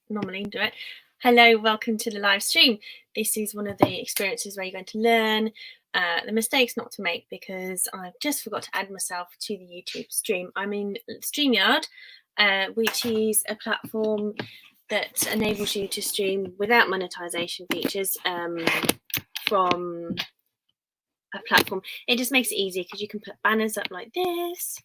normally do it. Hello, welcome to the live stream. This is one of the experiences where you're going to learn the mistakes not to make, because I just forgot to add myself to the YouTube stream. I'm in StreamYard, which is a platform that enables you to stream without monetization features from a platform. It just makes it easy because you can put banners up like this.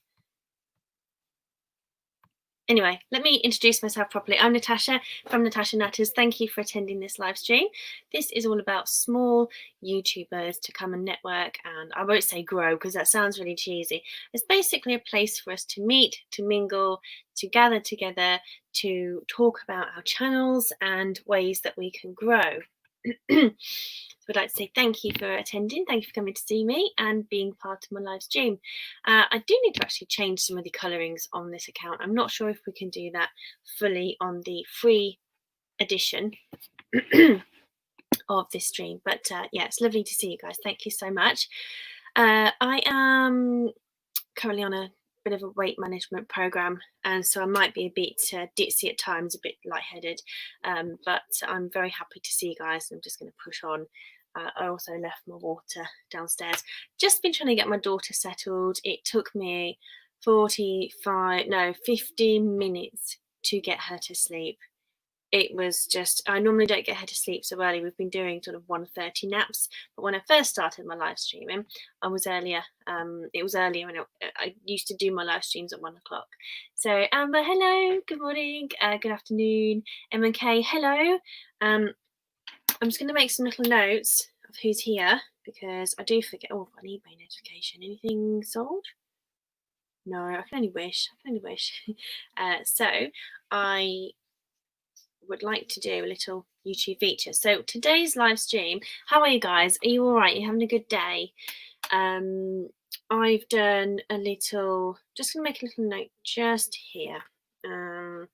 Anyway, let me introduce myself properly. I'm Natasha from Natasha Natters. Thank you for attending this live stream. This is all about small YouTubers to come and network, and I won't say grow because that sounds really cheesy. It's basically a place for us to meet, to mingle, to gather together, to talk about our channels and ways that we can grow. So I'd like to say thank you for attending. Thank you for coming to see me and being part of my live stream. I do need to actually change some of the colorings on this account. I'm not sure if we can do that fully on the free edition of this stream, but yeah, it's lovely to see you guys. Thank you so much. I am currently on a bit of a weight management program, and so I might be a bit ditzy at times, a bit lightheaded, but I'm very happy to see you guys. I'm just going to push on. I also left my water downstairs. Just been trying to get my daughter settled. It took me 15 minutes to get her to sleep. It was just, I normally don't get her to sleep so early. We've been doing sort of 1:30 naps, but when I first started my live streaming, I was earlier. It was earlier, and I used to do my live streams at 1 o'clock. So Amber, hello, good morning, good afternoon. MK, hello. I'm just going to make some little notes of who's here because I do forget. Oh, I need my notification. Anything sold? No, I can only wish. So I would like to do a little YouTube feature. So today's live stream, how are you guys? Are you all right? You having a good day? I've done a little, just gonna make a little note just here. And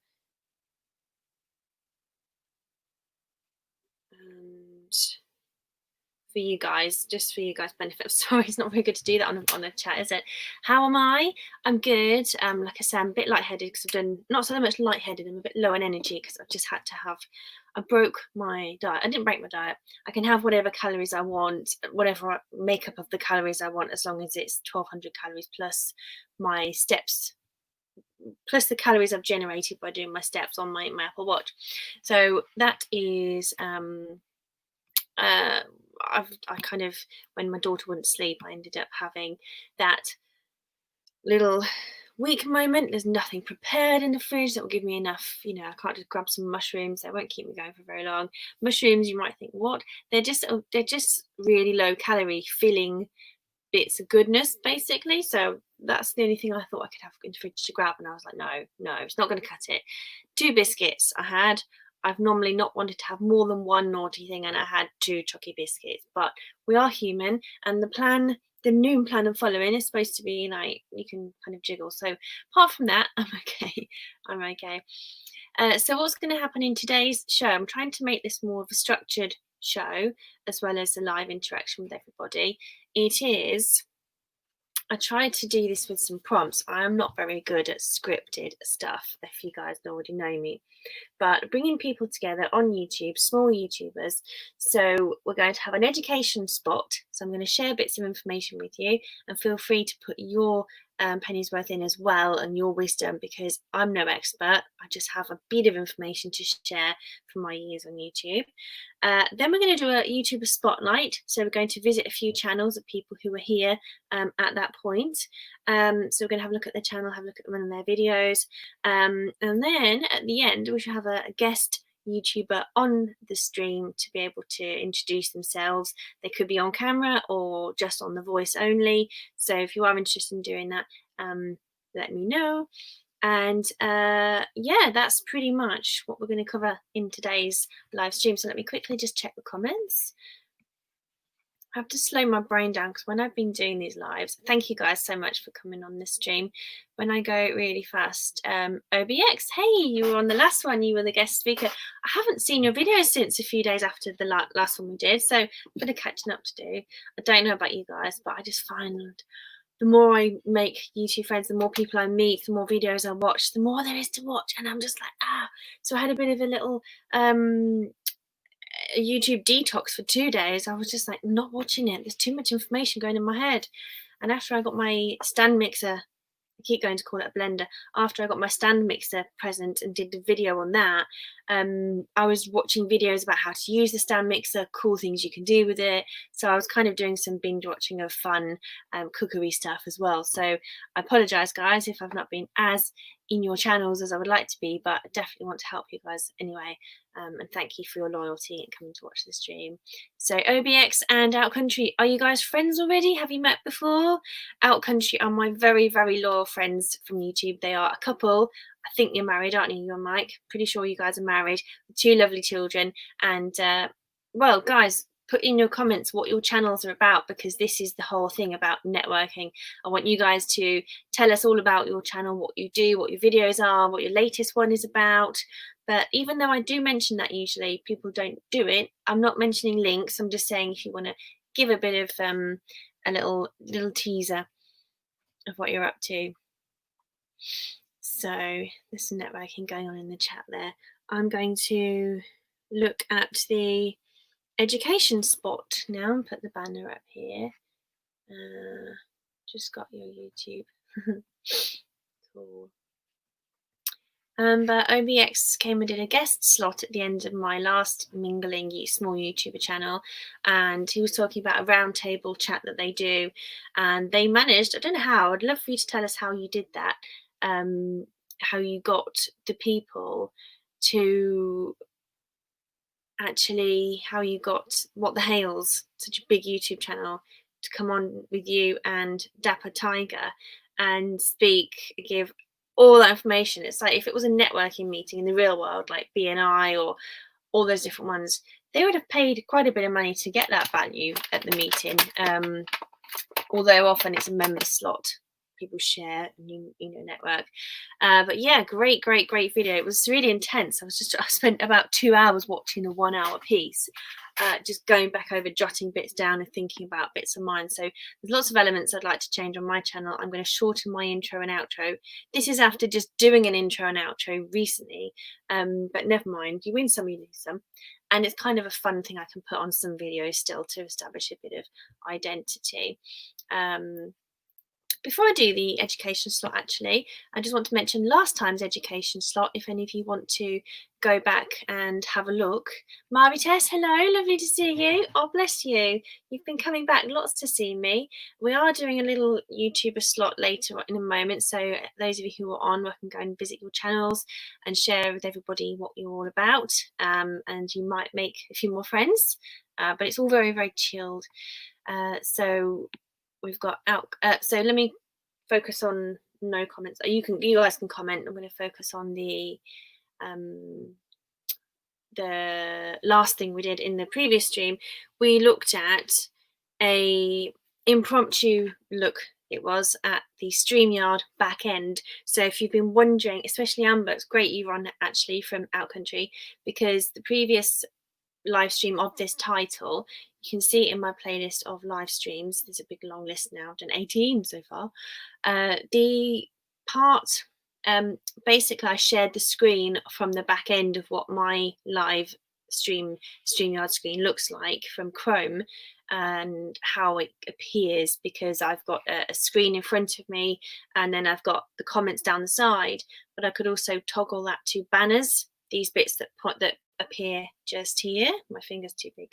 for you guys, just for you guys' benefit. Sorry, it's not very good to do that on a chat, is it? How am I? I'm good. Like I said, I'm a bit lightheaded because I've done not so much lightheaded. I'm a bit low on energy because I've just had to have. I broke my diet. I didn't break my diet. I can have whatever calories I want, whatever makeup of the calories I want, as long as it's 1,200 calories plus my steps, plus the calories I've generated by doing my steps on my Apple Watch. So that is. I kind of, when my daughter wouldn't sleep, I ended up having that little weak moment. There's nothing prepared in the fridge that will give me enough, I can't just grab some mushrooms. They won't keep me going for very long. Mushrooms, you might think, what? They're just really low calorie, filling bits of goodness, basically. So that's the only thing I thought I could have in the fridge to grab, and I was like, no, it's not going to cut it. 2 biscuits I had. I've normally not wanted to have more than one naughty thing, and I had 2 chalky biscuits, but we are human, and the noon plan I'm following is supposed to be like, you can kind of jiggle. So apart from that, I'm okay. So what's going to happen in today's show, I'm trying to make this more of a structured show as well as a live interaction with everybody. I tried to do this with some prompts. I am not very good at scripted stuff, if you guys already know me, but bringing people together on YouTube, small YouTubers. So we're going to have an education spot. So I'm going to share bits of information with you, and feel free to put your pennies worth in as well, and your wisdom, because I'm no expert. I just have a bit of information to share from my years on YouTube. Then we're going to do a YouTuber spotlight. So we're going to visit a few channels of people who were here at that point. So we're going to have a look at their channel, have a look at one of their videos. And then at the end, we should have a guest YouTuber on the stream to be able to introduce themselves. They could be on camera or just on the voice only. So if you are interested in doing that, let me know. And yeah, that's pretty much what we're going to cover in today's live stream. So let me quickly just check the comments. I have to slow my brain down because when I've been doing these lives, thank you guys so much for coming on this stream. When I go really fast, OBX, hey, you were on the last one, you were the guest speaker. I haven't seen your videos since a few days after the last one we did, so a bit of catching up to do. I don't know about you guys, but I just find the more I make YouTube friends, the more people I meet, the more videos I watch, the more there is to watch. And I'm just like, so I had a bit of a little YouTube detox for 2 days. I was just like, not watching it. There's too much information going in my head. And after I got my stand mixer, I keep going to call it a blender, after I got my stand mixer present and did the video on that, I was watching videos about how to use the stand mixer, cool things you can do with it. So I was kind of doing some binge watching of fun cookery stuff as well. So I apologise, guys, if I've not been as in your channels as I would like to be, but I definitely want to help you guys anyway. And thank you for your loyalty and coming to watch the stream. So OBX and Outcountry, are you guys friends already? Have you met before? Outcountry are my very, very loyal friends from YouTube. They are a couple. I think you're married, aren't you? You're Mike. Pretty sure you guys are married with 2 lovely children. And well, guys, put in your comments what your channels are about, because this is the whole thing about networking. I want you guys to tell us all about your channel, what you do, what your videos are, what your latest one is about. But even though I do mention that usually, people don't do it. I'm not mentioning links. I'm just saying if you want to give a bit of a little teaser of what you're up to. So there's some networking going on in the chat there. I'm going to look at the education spot now and put the banner up here. Just got your YouTube. Cool. But OBX came and did a guest slot at the end of my last Mingling small YouTuber channel, and he was talking about a roundtable chat that they do, and they managed, I don't know how, I'd love for you to tell us how you did that, how you got the people to actually, how you got What the Hales, such a big YouTube channel, to come on with you and Dapper Tiger and speak, give all that information. It's like if it was a networking meeting in the real world, like BNI or all those different ones, they would have paid quite a bit of money to get that value at the meeting. Although often it's a member slot, people share and you know, network. But yeah, great video. It was really intense. I spent about 2 hours watching a 1 hour piece, just going back over, jotting bits down and thinking about bits of mine. So there's lots of elements I'd like to change on my channel. I'm going to shorten my intro and outro. This is after just doing an intro and outro recently, but never mind, you win some, you lose some. And it's kind of a fun thing I can put on some videos still to establish a bit of identity. Before I do the education slot, actually, I just want to mention last time's education slot, if any of you want to go back and have a look. Marites, hello, lovely to see you. Oh, bless you. You've been coming back lots to see me. We are doing a little YouTuber slot later in a moment, so those of you who are on, we can go and visit your channels and share with everybody what you're all about, and you might make a few more friends, but it's all very, very chilled. So we've got out. So let me focus on no comments. You guys can comment. I'm going to focus on the last thing we did in the previous stream. We looked at a impromptu look. It was at the StreamYard back end. So if you've been wondering, especially Amber, it's great you're on actually from Outcountry, because the previous live stream of this title, you can see it in my playlist of live streams. There's a big long list now. I've done 18 so far. The part, basically I shared the screen from the back end of what my live StreamYard screen looks like from Chrome and how it appears, because I've got a screen in front of me and then I've got the comments down the side, but I could also toggle that to banners, these bits that appear just here. My finger's too big.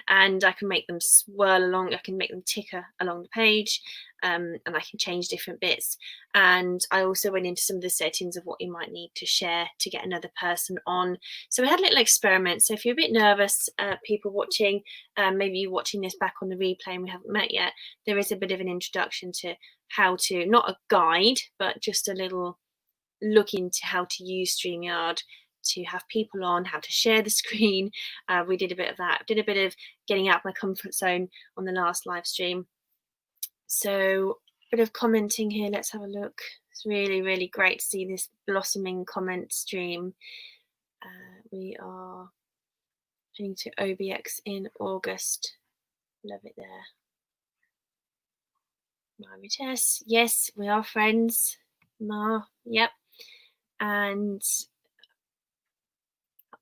And I can make them swirl along, I can make them ticker along the page, and I can change different bits. And I also went into some of the settings of what you might need to share to get another person on. So we had a little experiment. So if you're a bit nervous, people watching, maybe you're watching this back on the replay and we haven't met yet, there is a bit of an introduction to how to, not a guide, but just a little look into how to use StreamYard to have people on, how to share the screen. We did a bit of that, did a bit of getting out of my comfort zone on the last live stream. So a bit of commenting here, let's have a look. It's really, really great to see this blossoming comment stream. We are heading to OBX in August. Love it there. Marites, yes, we are friends. Ma, yep. And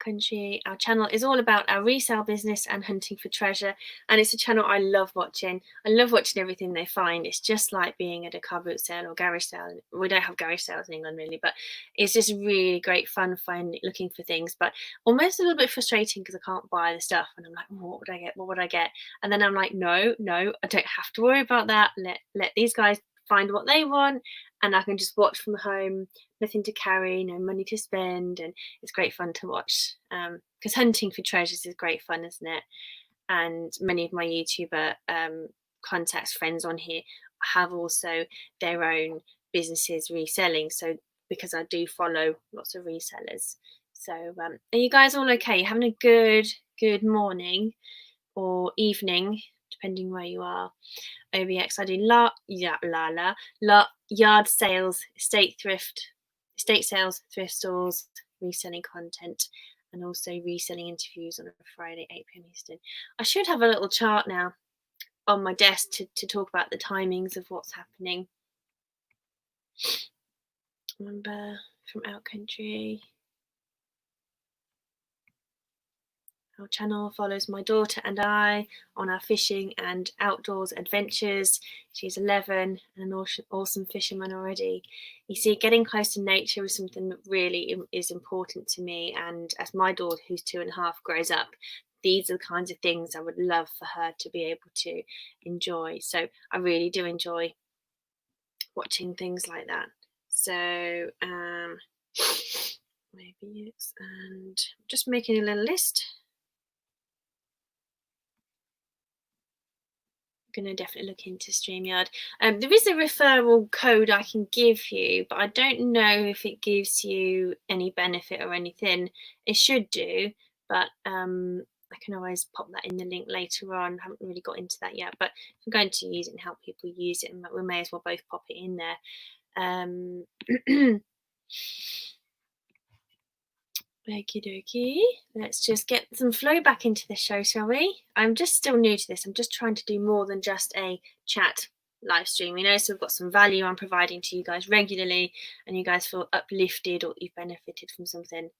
country, our channel is all about our resale business and hunting for treasure, and it's a channel I love watching. I love watching everything they find. It's just like being at a car boot sale or garage sale. We don't have garage sales in England really, but it's just really great fun looking for things, but almost a little bit frustrating because I can't buy the stuff and I'm like, what would I get, what would I get? And then I'm like, no, I don't have to worry about that. Let these guys find what they want and I can just watch from home, nothing to carry, no money to spend, and it's great fun to watch, because hunting for treasures is great fun, isn't it? And many of my YouTuber contacts, friends on here, have also their own businesses reselling. So because I do follow lots of resellers. So are you guys all okay? You're having a good morning or evening, depending where you are. OBX, I do yard sales, estate sales, thrift stores, reselling content, and also reselling interviews on a Friday, 8 p.m. Eastern. I should have a little chart now on my desk to talk about the timings of what's happening. Remember from Out Country. Our channel follows my daughter and I on our fishing and outdoors adventures. She's 11 and an awesome fisherman already. You see, getting close to nature is something that really is important to me. And as my daughter, who's 2.5, grows up, these are the kinds of things I would love for her to be able to enjoy. So I really do enjoy watching things like that. So maybe it's, and just making a little list. Going to definitely look into StreamYard. There is a referral code I can give you, but I don't know if it gives you any benefit or anything. It should do, but I can always pop that in the link later on. I haven't really got into that yet, but if I'm going to use it and help people use it, we may as well both pop it in there. Okie dokie. Let's just get some flow back into the show, shall we? I'm just still new to this. I'm just trying to do more than just a chat live stream, you know, so we've got some value I'm providing to you guys regularly and you guys feel uplifted or you've benefited from something.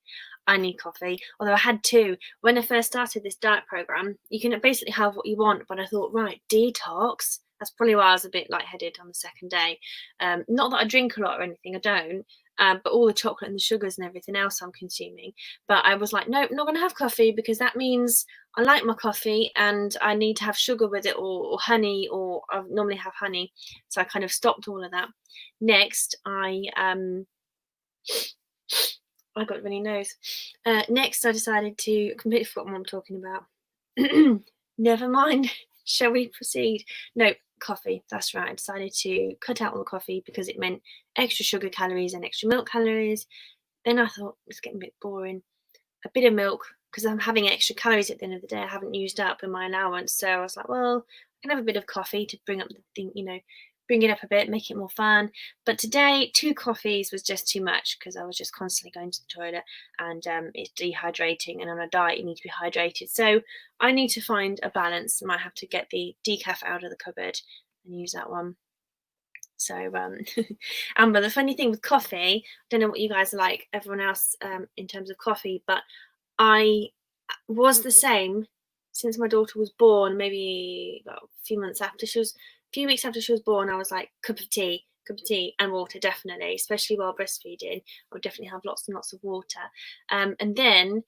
I need coffee, although I had two. When I first started this diet program, you can basically have what you want, but I thought, right, detox. That's probably why I was a bit lightheaded on the second day. Not that I drink a lot or anything, I don't. But all the chocolate and the sugars and everything else I'm consuming. But I was like, no, I'm not going to have coffee because that means I like my coffee and I need to have sugar with it or honey, or I normally have honey. So I kind of stopped all of that. Next, I got a runny nose. Next, I decided to completely forgot what I'm talking about. Never mind. Shall we proceed? No, coffee. That's right. I decided to cut out all the coffee because it meant extra sugar calories and extra milk calories. Then I thought it's getting a bit boring. A bit of milk because I'm having extra calories at the end of the day. I haven't used up in my allowance, so I was like, well, I can have a bit of coffee to bring up the thing, you know, bring it up a bit, make it more fun. But today, 2 coffees was just too much because I was just constantly going to the toilet and it's dehydrating. And on a diet, you need to be hydrated. So I need to find a balance. I might have to get the decaf out of the cupboard and use that one. So Amber, the funny thing with coffee, I don't know what you guys are like, everyone else, in terms of coffee, but I was the same since my daughter was born. Maybe a few weeks after she was born, I was like, cup of tea and water, definitely, especially while breastfeeding. I would definitely have lots and lots of water. And then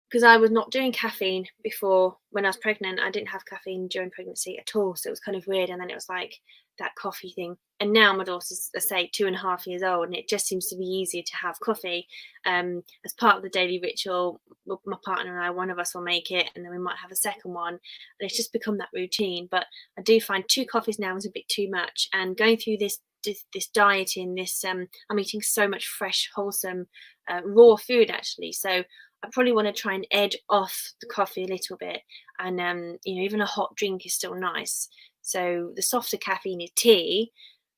because I was not doing caffeine before when I was pregnant, I didn't have caffeine during pregnancy at all. So it was kind of weird. And then it was like that coffee thing. And now my daughter's, let's say, 2.5 years old, and it just seems to be easier to have coffee as part of the daily ritual. My partner and I, one of us will make it, and then we might have a second one. And it's just become that routine. But I do find 2 coffees now is a bit too much. And going through this dieting, I'm eating so much fresh, wholesome, raw food actually. So I probably want to try and edge off the coffee a little bit, and you know, even a hot drink is still nice. So the softer caffeine is tea,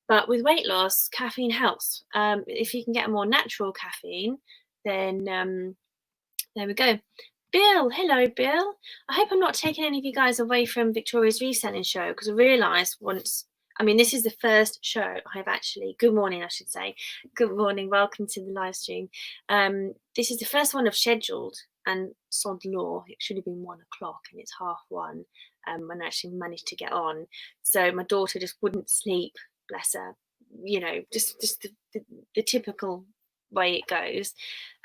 but with weight loss, caffeine helps. If you can get a more natural caffeine, then there we go. Bill, hello, Bill. I hope I'm not taking any of you guys away from Victoria's reselling show, because I realised once I mean, this is the first show I've actually, good morning, I should say. Good morning, welcome to the live stream. This is the first one I've scheduled, and sod law, it should have been 1 o'clock and it's 1:30, when I actually managed to get on. So my daughter just wouldn't sleep, bless her, you know, just the typical way it goes.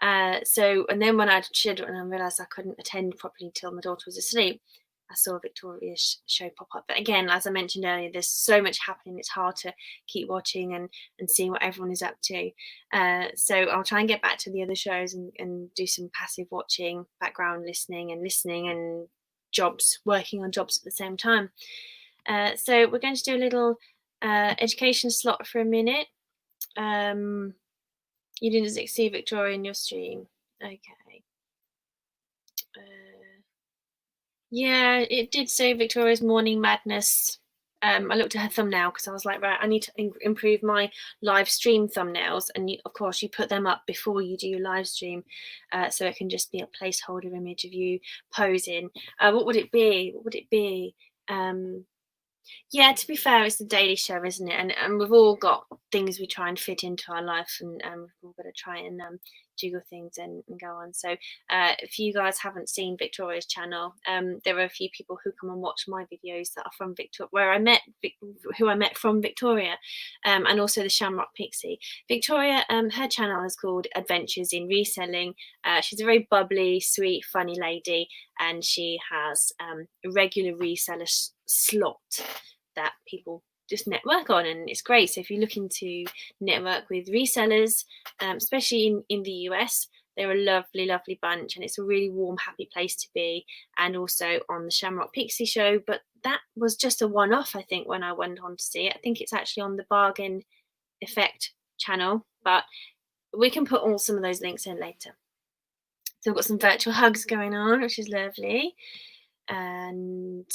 And then when I'd scheduled and I realised I couldn't attend properly until my daughter was asleep, I saw Victoria's show pop up. But again, as I mentioned earlier, there's so much happening, it's hard to keep watching and seeing what everyone is up to. So I'll try and get back to the other shows and do some passive watching, background listening and jobs, working on jobs at the same time. So we're going to do a little education slot for a minute. You didn't see Victoria in your stream. Okay. Yeah, it did say Victoria's Morning Madness. I looked at her thumbnail because I was like, right, I need to improve my live stream thumbnails. And of course, you put them up before you do your live stream, so it can just be a placeholder image of you posing. What would it be? What would it be? Yeah, to be fair, it's a daily show, isn't it? And we've all got things we try and fit into our life, and we've all got to try and jiggle things and go on. So if you guys haven't seen Victoria's channel, there are a few people who come and watch my videos that are from Victoria, who I met from Victoria, and also the Shamrock Pixie. Victoria, her channel is called Adventures in Reselling. She's a very bubbly, sweet, funny lady, and she has a regular reseller slot that people just network on, and it's great. So if you're looking to network with resellers, especially in the US, they're a lovely bunch, and it's a really warm, happy place to be. And also on the Shamrock Pixie show, but that was just a one-off, I think, when I went on to see it. I think it's actually on the Bargain Effect channel, but we can put all some of those links in later. So we've got some virtual hugs going on, which is lovely. And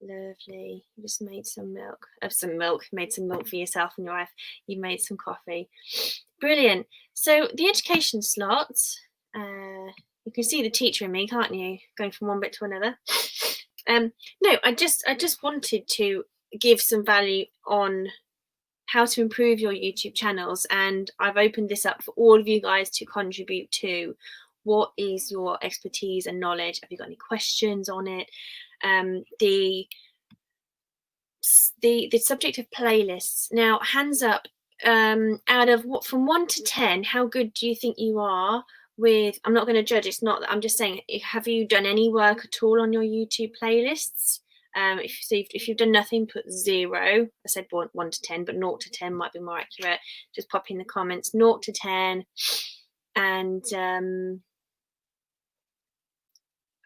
lovely. You just made some milk. Made some milk for yourself and your wife. You made some coffee. Brilliant. So the education slots, you can see the teacher in me, can't you? Going from one bit to another. No, I just wanted to give some value on how to improve your YouTube channels, and I've opened this up for all of you guys to contribute to. What is your expertise and knowledge? Have you got any questions on it? The subject of playlists. Now, hands up, out of what, from 1 to 10, how good do you think you are with, I'm not going to judge, it's not that, I'm just saying, have you done any work at all on your YouTube playlists? If you've done nothing, put 0. I said 1 to 10, but 0 to 10 might be more accurate. Just pop in the comments 0 to 10. And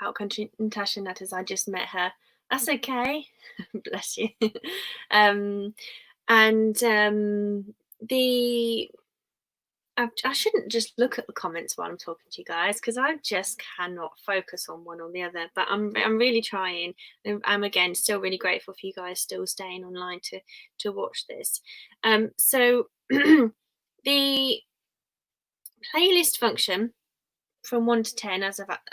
Outcountry Natasha Nutters, I just met her. That's okay. Bless you. I shouldn't just look at the comments while I'm talking to you guys, because I just cannot focus on one or the other. But I'm really trying. I'm again still really grateful for you guys still staying online to watch this. So the playlist function, from 1 to 10,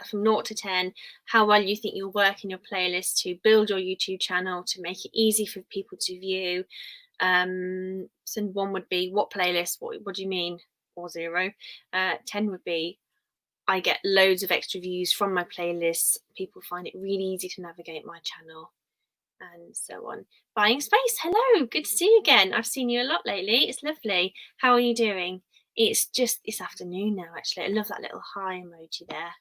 from 0 to 10, how well you think you'll work in your playlist to build your YouTube channel, to make it easy for people to view. So 1 would be, what playlist? What do you mean? Or 0. 10 would be, I get loads of extra views from my playlists. People find it really easy to navigate my channel, and so on. Buying space. Hello, good to see you again. I've seen you a lot lately. It's lovely. How are you doing? It's just this afternoon now, actually. I love that little hi emoji there.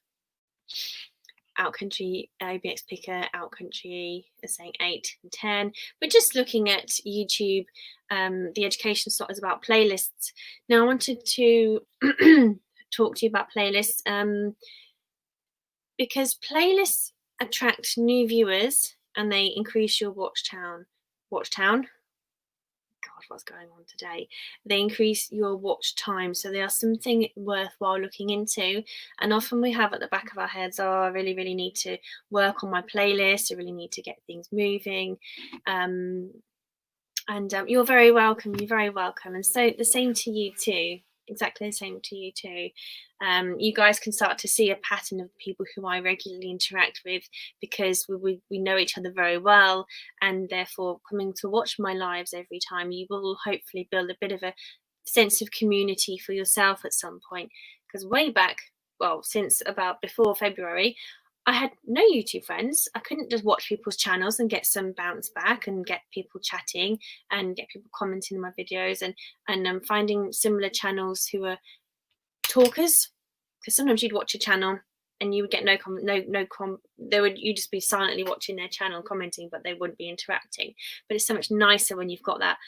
Outcountry, OBX Picker, Outcountry is saying 8 and 10. We're just looking at YouTube. The education slot is about playlists. Now, I wanted to talk to you about playlists because playlists attract new viewers and they increase your watch town. God, what's going on today? They increase your watch time, so they are something worthwhile looking into. And often we have at the back of our heads, oh, I really need to work on my playlist, I really need to get things moving. And you're very welcome, and so the same to you too. exactly the same to you too. You guys can start to see a pattern of people who I regularly interact with, because we know each other very well, and therefore coming to watch my lives every time, you will hopefully build a bit of a sense of community for yourself at some point. Because way back, well, since about before February, I had no YouTube friends. I couldn't just watch people's channels and get some bounce back and get people chatting and get people commenting on my videos, and finding similar channels who are talkers. Because sometimes you'd watch a channel and you would get you'd just be silently watching their channel commenting, but they wouldn't be interacting. But it's so much nicer when you've got that,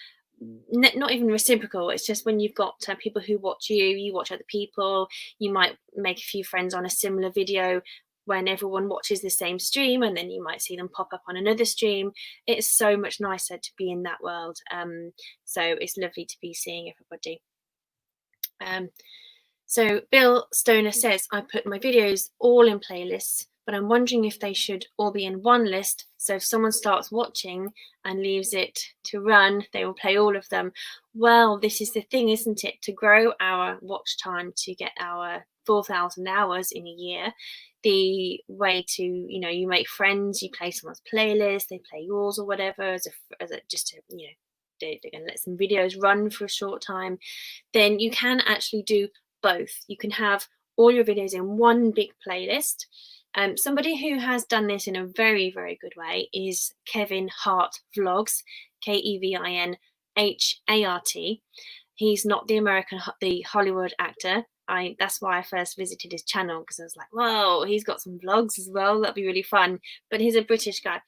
not even reciprocal. It's just when you've got people who watch you watch other people. You might make a few friends on a similar video when everyone watches the same stream, and then you might see them pop up on another stream. It's so much nicer to be in that world. So it's lovely to be seeing everybody. So Bill Stoner says, I put my videos all in playlists, but I'm wondering if they should all be in one list, so if someone starts watching and leaves it to run, they will play all of them. Well, this is the thing, isn't it? To grow our watch time, to get our 4,000 hours in a year, the way to, you make friends, you play someone's playlist, they play yours or whatever, they're going to let some videos run for a short time. Then you can actually do both. You can have all your videos in one big playlist. Somebody who has done this in a very, very good way is Kevin Hart Vlogs, KevinHart. He's not the Hollywood actor. That's why I first visited his channel, because I was like, whoa, he's got some vlogs as well. That'd be really fun. But he's a British guy.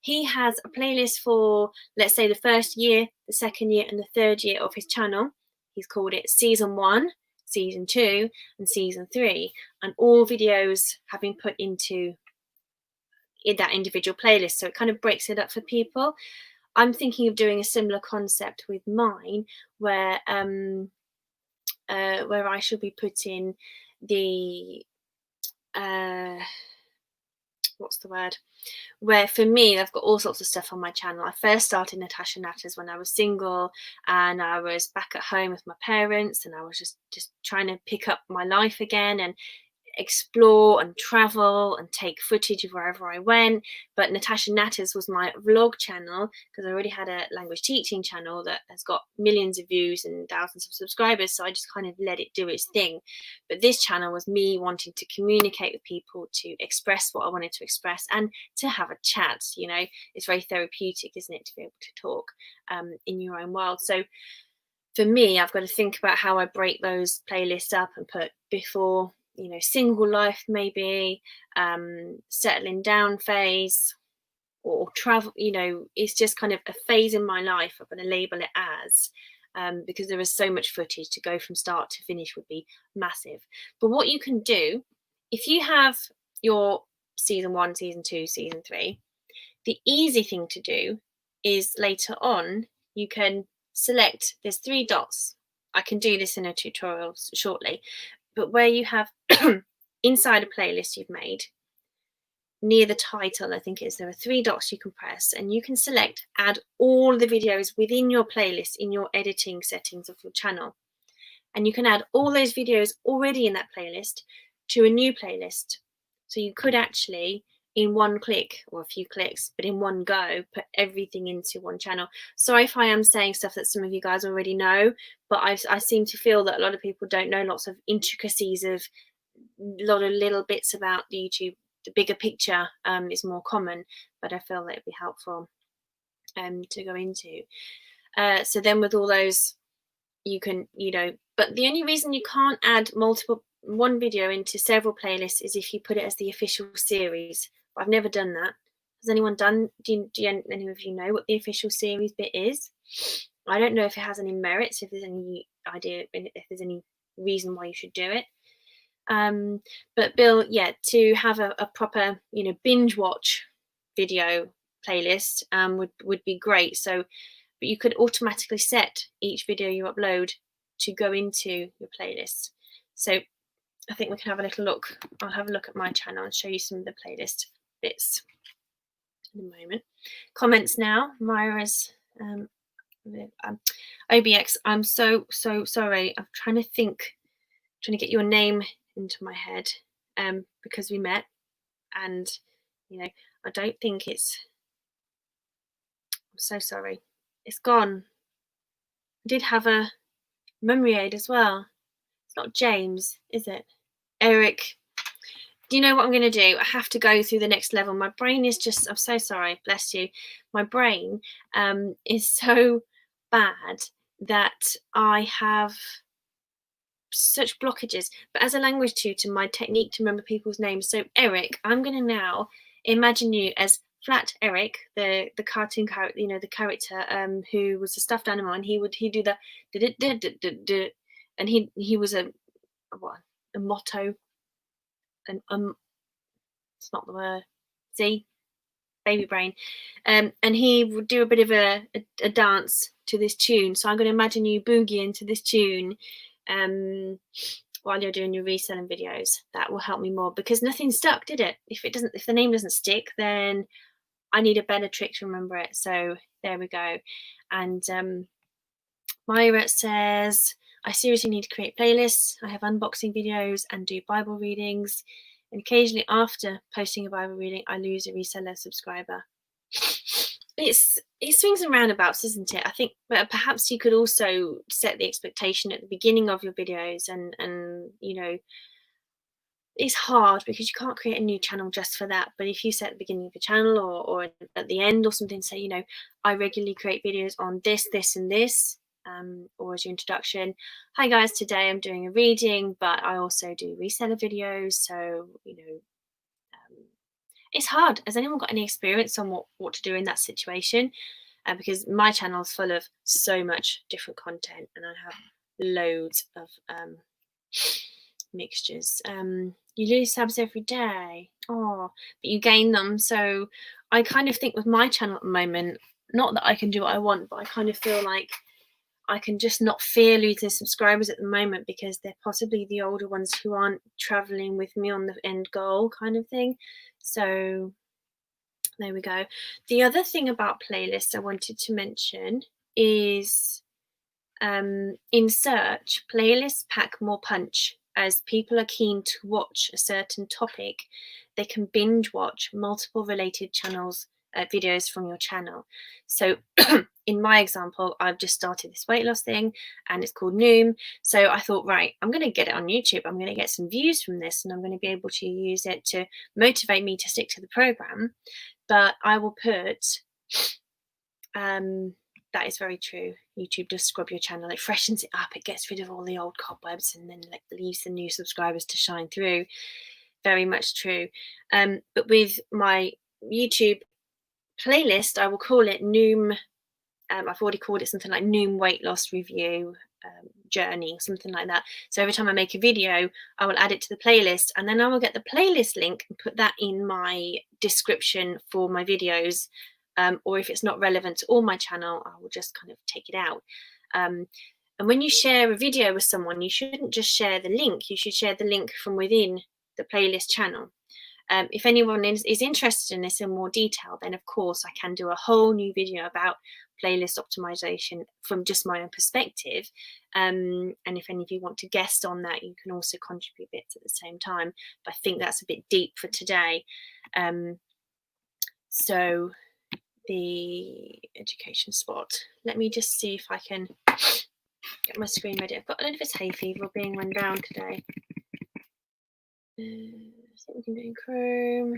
He has a playlist for, let's say, the first year, the second year, and the third year of his channel. He's called it Season 1, Season 2, and Season 3. And all videos have been put into that individual playlist. So it kind of breaks it up for people. I'm thinking of doing a similar concept with mine, where I should be putting the what's the word? Where for me, I've got all sorts of stuff on my channel. I first started Natasha Natters when I was single, and I was back at home with my parents, and I was just trying to pick up my life again and explore and travel and take footage of wherever I went. But Natasha Natters was my vlog channel, because I already had a language teaching channel that has got millions of views and thousands of subscribers, so I just kind of let it do its thing. But this channel was me wanting to communicate with people, to express what I wanted to express, and to have a chat. It's very therapeutic, isn't it, to be able to talk in your own world. So for me, I've got to think about how I break those playlists up and put before, single life, maybe settling down phase, or travel. It's just kind of a phase in my life. I'm going to label it as, because there is so much footage to go from start to finish would be massive. But what you can do, if you have your Season 1, Season 2, Season 3, the easy thing to do is later on you can select, there's 3 dots. I can do this in a tutorial shortly, but where you have inside a playlist you've made, near the title, I think it is, there are 3 dots you can press, and you can select add all the videos within your playlist in your editing settings of your channel. And you can add all those videos already in that playlist to a new playlist. So you could actually, in one click, or a few clicks, but in one go, put everything into one channel. Sorry if I am saying stuff that some of you guys already know, but I seem to feel that a lot of people don't know lots of intricacies of a lot of little bits about the YouTube. The bigger picture is more common, but I feel that it'd be helpful to go into. So then with all those, you can, but the only reason you can't add one video into several playlists is if you put it as the official series. But I've never done that. Has anyone done? Do any of you know what the official series bit is? I don't know if it has any merits, if there's any idea, if there's any reason why you should do it. But Bill, to have a proper, binge watch video playlist would be great. So, but you could automatically set each video you upload to go into your playlist. So I think we can have a little look. I'll have a look at my channel and show you some of the playlist bits in a moment. Comments now. Myra's OBX, I'm so sorry. I'm trying to think, trying to get your name into my head, because we met, and you know, I don't think it's. I'm so sorry. It's gone. I did have a memory aid as well. It's not James, is it? Eric. Do you know what I'm going to do? I have to go through the next level. My brain is just, I'm so sorry, bless you. My brain is so bad that I have such blockages. But as a language tutor, my technique to remember people's names. So Eric, I'm going to now imagine you as Flat Eric, the cartoon character, you know, the character who was a stuffed animal, and he'd do the and he was a motto, and it's not the word. See, baby brain, and he would do a bit of a dance to this tune. So I'm going to imagine you boogieing to this tune, while you're doing your reselling videos. That will help me more, because nothing stuck, did it? If the name doesn't stick, then I need a better trick to remember it. So there we go. And Myra says, I seriously need to create playlists. I have unboxing videos and do Bible readings. And occasionally after posting a Bible reading, I lose a reseller subscriber. It swings and roundabouts, isn't it? I think, but perhaps you could also set the expectation at the beginning of your videos, and you know, it's hard because you can't create a new channel just for that. But if you set at the beginning of your channel, or at the end or something, say, you know, I regularly create videos on this, and this, or as your introduction, hi guys, today I'm doing a reading, but I also do reseller videos. So, you know, it's hard. Has anyone got any experience on what to do in that situation? Because my channel is full of so much different content, and I have loads of mixtures. You lose subs every day, but you gain them. So I kind of think with my channel at the moment, not that I can do what I want, but I kind of feel like I can just not fear losing subscribers at the moment, because they're possibly the older ones who aren't traveling with me on the end goal kind of thing. So there we go. The other thing about playlists I wanted to mention is in search, playlists pack more punch. As people are keen to watch a certain topic, they can binge watch multiple related channels, videos from your channel. So in my example, I've just started this weight loss thing, and it's called Noom. So I thought, right, I'm going to get it on YouTube. I'm going to get some views from this, and I'm going to be able to use it to motivate me to stick to the program. But I will put, that is very true. YouTube does scrub your channel. It freshens it up. It gets rid of all the old cobwebs, and then like leaves the new subscribers to shine through. Very much true. But with my YouTube playlist, I will call it Noom. I've already called it something like Noom weight loss review journey, something like that. So every time I make a video, I will add it to the playlist, and then I will get the playlist link and put that in my description for my videos. Or if it's not relevant to all my channel, I will just kind of take it out. And when you share a video with someone, you shouldn't just share the link. You should share the link from within the playlist channel. If anyone is interested in this in more detail, then of course I can do a whole new video about playlist optimization from just my own perspective. And if any of you want to guest on that, you can also contribute bits at the same time. But I think that's a bit deep for today. So the education spot. Let me just see if I can get my screen ready. I don't know if it's hay fever or being run down today. I think we can do it in Chrome.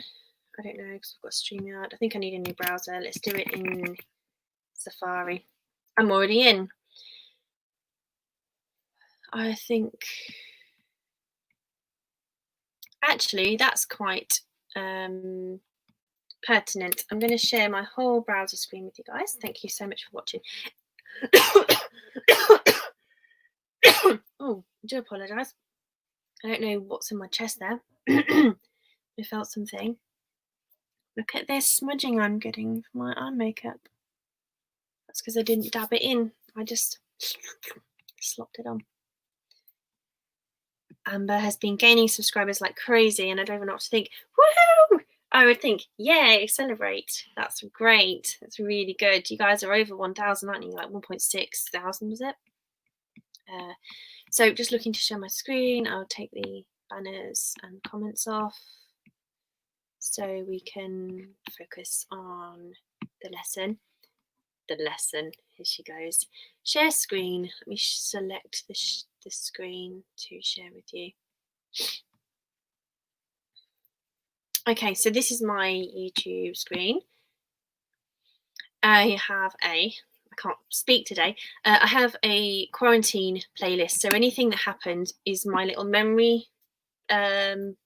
I don't know because I've got StreamYard. I think I need a new browser. Let's do it in Safari. I'm already in. I think actually that's quite pertinent. I'm going to share my whole browser screen with you guys. Thank you so much for watching. Oh, I do apologise. I don't know what's in my chest there. I felt something. Look at this smudging I'm getting from my eye makeup. That's because I didn't dab it in. I just slopped it on. Amber has been gaining subscribers like crazy, and I don't even know what to think. Woohoo! I would think, yay, celebrate. That's great. That's really good. You guys are over 1,000, aren't you? Like 1.6 thousand, was it? So just looking to share my screen. I'll take the banners and comments off so we can focus on the lesson. Here she goes. Share screen. Let me select the screen to share with you. Okay, so this is my YouTube screen. I can't speak today. I have a quarantine playlist. So anything that happened is my little memory time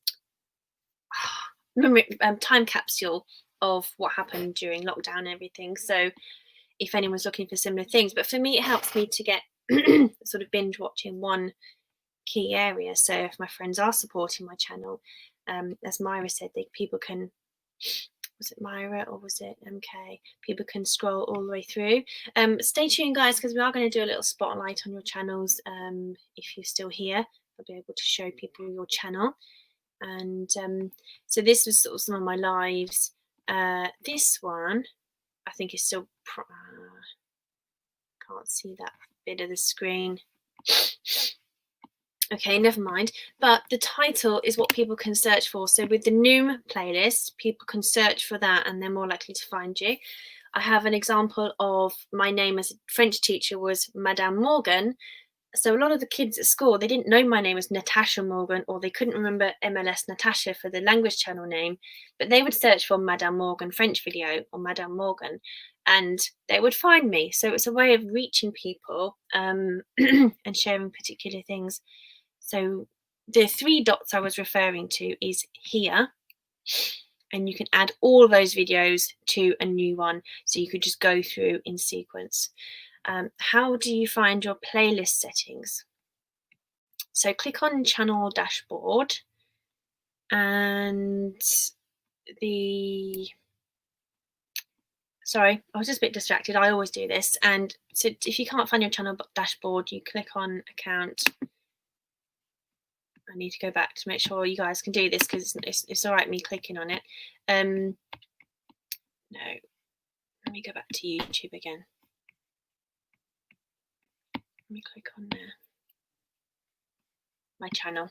capsule of what happened during lockdown and everything. So if anyone's looking for similar things, but for me, it helps me to get sort of binge watching one key area. So if my friends are supporting my channel, as Myra said, people can, was it Myra or was it MK? People can scroll all the way through. Stay tuned, guys, because we are going to do a little spotlight on your channels. If you're still here, I'll be able to show people your channel. And so this was sort of some of my lives. This one, I think is still, can't see that bit of the screen. Okay, never mind. But the title is what people can search for. So with the Noom playlist, people can search for that and they're more likely to find you. I have an example of my name as a French teacher was Madame Morgan. So a lot of the kids at school, they didn't know my name was Natasha Morgan, or they couldn't remember MLS Natasha for the language channel name, but they would search for Madame Morgan French video or Madame Morgan, and they would find me. So it's a way of reaching people and sharing particular things. So the 3 dots I was referring to is here, and you can add all those videos to a new one. So you could just go through in sequence. How do you find your playlist settings? So click on channel dashboard, and sorry, I was just a bit distracted. I always do this. And so if you can't find your channel dashboard, you click on account. I need to go back to make sure you guys can do this because it's all right me clicking on it. No, let me go back to YouTube again. Let me click on there. My channel.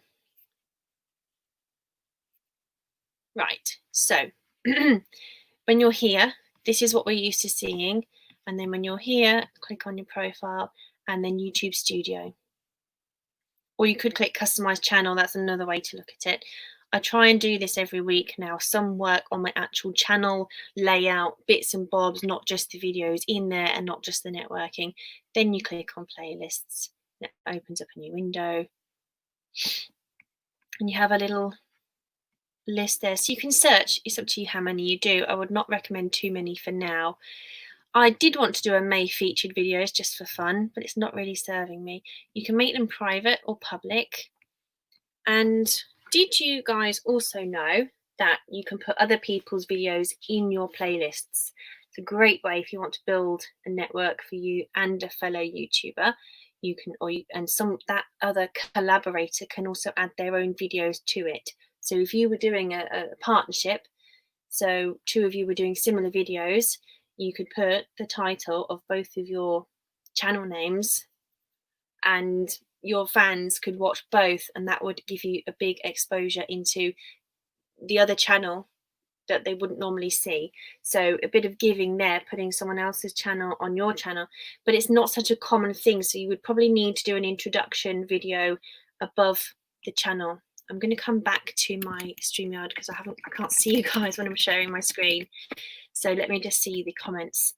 Right, so when you're here, this is what we're used to seeing. And then when you're here, click on your profile and then YouTube Studio. Or you could click Customize Channel. That's another way to look at it. I try and do this every week now. Some work on my actual channel layout, bits and bobs, not just the videos in there and not just the networking. Then you click on playlists. It opens up a new window. And you have a little list there. So you can search. It's up to you how many you do. I would not recommend too many for now. I did want to do a May featured videos just for fun, but it's not really serving me. You can make them private or public. And did you guys also know that you can put other people's videos in your playlists? It's a great way if you want to build a network for you and a fellow YouTuber. You can, that other collaborator can also add their own videos to it. So if you were doing a partnership, so 2 of you were doing similar videos, you could put the title of both of your channel names and your fans could watch both, and that would give you a big exposure into the other channel that they wouldn't normally see. So a bit of giving there, putting someone else's channel on your channel, but it's not such a common thing. So you would probably need to do an introduction video above the channel. I'm going to come back to my StreamYard because I can't see you guys when I'm sharing my screen. So let me just see the comments.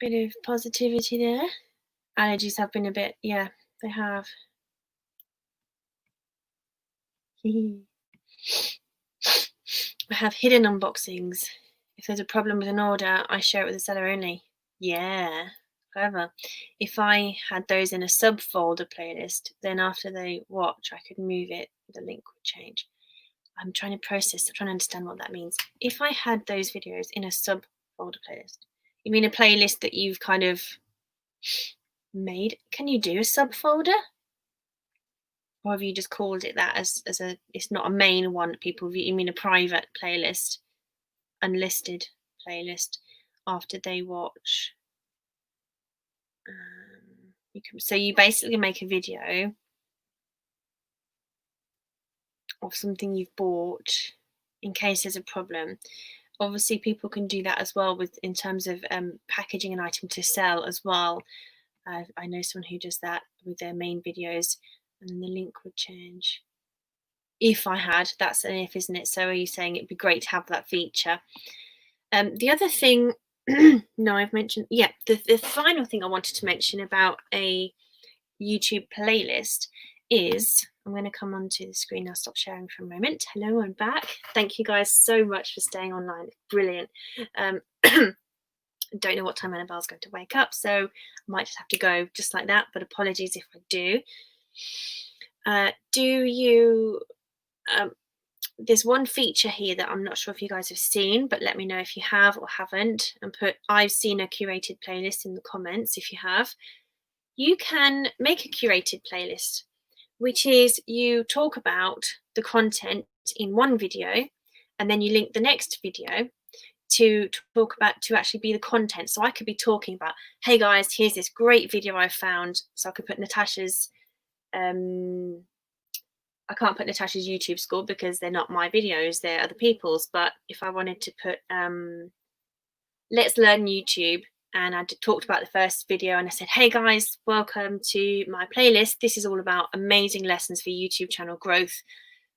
Bit of positivity there. Allergies have been a bit, yeah, they have. I have hidden unboxings. If there's a problem with an order, I share it with the seller only. Yeah, clever. If I had those in a subfolder playlist, then after they watch, I could move it, the link would change. I'm trying to process, I'm trying to understand what that means. If I had those videos in a subfolder playlist, you mean a playlist that you've kind of made? Can you do a subfolder? Or have you just called it that as a, it's not a main one, people, you mean a private playlist, unlisted playlist after they watch? So you basically make a video of something you've bought in case there's a problem. Obviously people can do that as well with in terms of packaging an item to sell as well. I know someone who does that with their main videos, and then the link would change. If I had, that's an if, isn't it? So are you saying it'd be great to have that feature? The other thing, no, I've mentioned, yeah, the final thing I wanted to mention about a YouTube playlist is, I'm going to come onto the screen now, stop sharing for a moment. Hello, I'm back. Thank you guys so much for staying online. It's brilliant. Don't know what time Annabelle's going to wake up, so I might just have to go just like that, but apologies if I do. There's one feature here that I'm not sure if you guys have seen, but let me know if you have or haven't, and put I've seen a curated playlist in the comments if you have. You can make a curated playlist, which is you talk about the content in one video and then you link the next video to talk about, to actually be the content. So I could be talking about, hey guys, here's this great video I found. So I could put Natasha's, I can't put Natasha's YouTube school because they're not my videos, they're other people's. But if I wanted to put Let's Learn YouTube, and I talked about the first video and I said, hey guys, welcome to my playlist. This is all about amazing lessons for YouTube channel growth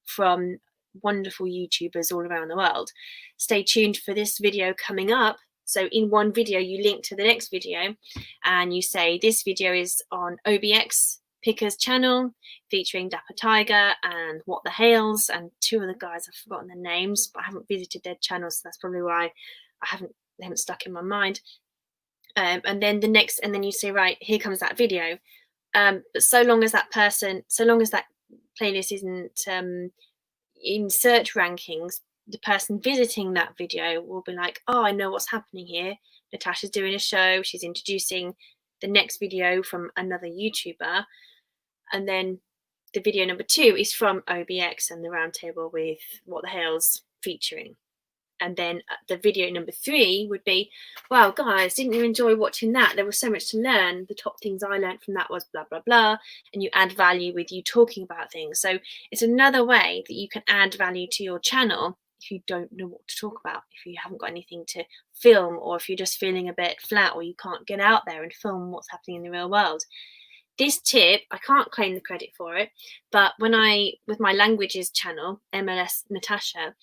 from wonderful YouTubers all around the world. Stay tuned for this video coming up. So in one video, you link to the next video and you say, this video is on OBX Picker's channel featuring Dapper Tiger and What the Hales and two other guys. I've forgotten their names, but I haven't visited their channels, so that's probably why they haven't stuck in my mind. And then the next, and then you say, right, here comes that video. But so long as that playlist isn't in search rankings, the person visiting that video will be like, oh, I know what's happening here. Natasha's doing a show. She's introducing the next video from another YouTuber. And then the video number 2 is from OBX and the roundtable with What the Hales featuring. And then the video number 3 would be, wow, guys, didn't you enjoy watching that? There was so much to learn. The top things I learned from that was blah, blah, blah. And you add value with you talking about things. So it's another way that you can add value to your channel if you don't know what to talk about, if you haven't got anything to film, or if you're just feeling a bit flat or you can't get out there and film what's happening in the real world. This tip, I can't claim the credit for it, but with my languages channel, MLS Natasha,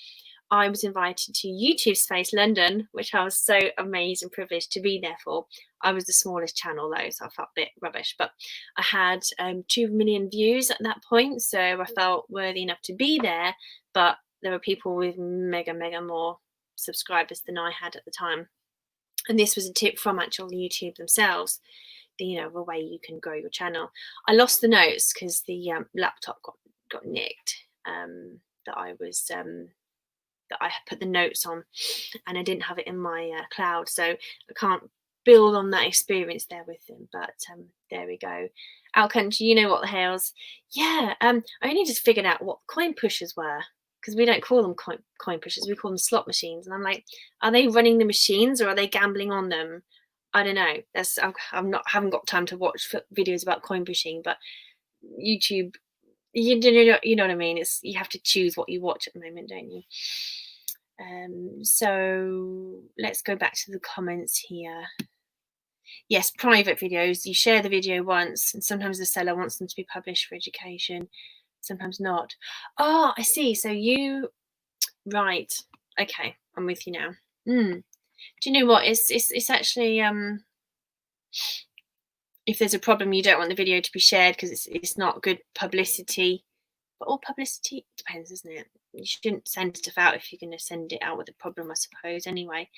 I was invited to YouTube Space London, which I was so amazed and privileged to be there for. I was the smallest channel though, so I felt a bit rubbish, but I had 2 million views at that point, so I felt worthy enough to be there, but there were people with mega more subscribers than I had at the time. And this was a tip from actual YouTube themselves, the way you can grow your channel. I lost the notes because the laptop got nicked, that I had put the notes on, and I didn't have it in my cloud, so I can't build on that experience there with them. But there we go. Outcountry, you know What the Hales? Yeah, I only just figured out what coin pushers were, because we don't call them coin pushers, we call them slot machines. And I'm like, are they running the machines or are they gambling on them? I don't know. Haven't got time to watch videos about coin pushing, but YouTube, you know what I mean. You have to choose what you watch at the moment, don't you? So let's go back to the comments here. Yes, private videos. You share the video once, and sometimes the seller wants them to be published for education, sometimes not. Oh, I see. So right. Okay, I'm with you now. Do you know what? It's actually if there's a problem, you don't want the video to be shared because it's not good publicity. But all publicity depends, isn't it? You shouldn't send stuff out if you're going to send it out with a problem, I suppose. Anyway,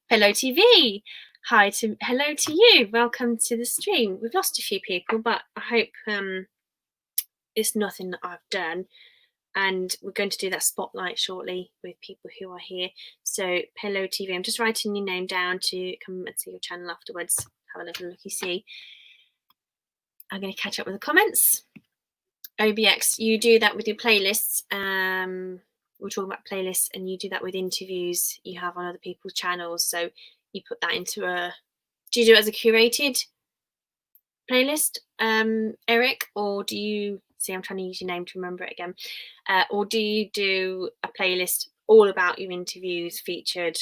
hello TV. Hello to you. Welcome to the stream. We've lost a few people, but I hope it's nothing that I've done. And we're going to do that spotlight shortly with people who are here. So hello TV. I'm just writing your name down to come and see your channel afterwards. Have a little looky see. I'm going to catch up with the comments. OBX, you do that with your playlists. We're talking about playlists, and you do that with interviews you have on other people's channels. So you put that into a, do you do it as a curated playlist, Eric, or do you, see, I'm trying to use your name to remember it again, or do you do a playlist all about your interviews featured,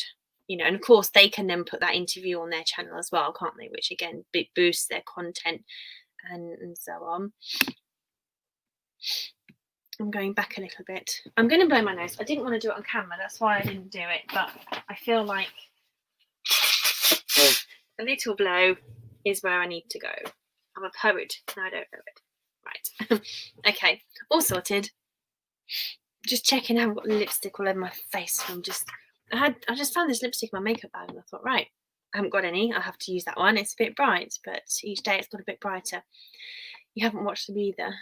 you know, and of course they can then put that interview on their channel as well, can't they, which again boosts their content and so on. I'm going back a little bit. I'm going to blow my nose. I didn't want to do it on camera, that's why I didn't do it, but I feel like a little blow is where I need to go. I'm a poet. No, I don't know it. Right. Okay. All sorted. Just checking I haven't got lipstick all over my face. I just found this lipstick in my makeup bag and I thought, right, I haven't got any. I'll have to use that one. It's a bit bright, but each day it's got a bit brighter. You haven't watched them either.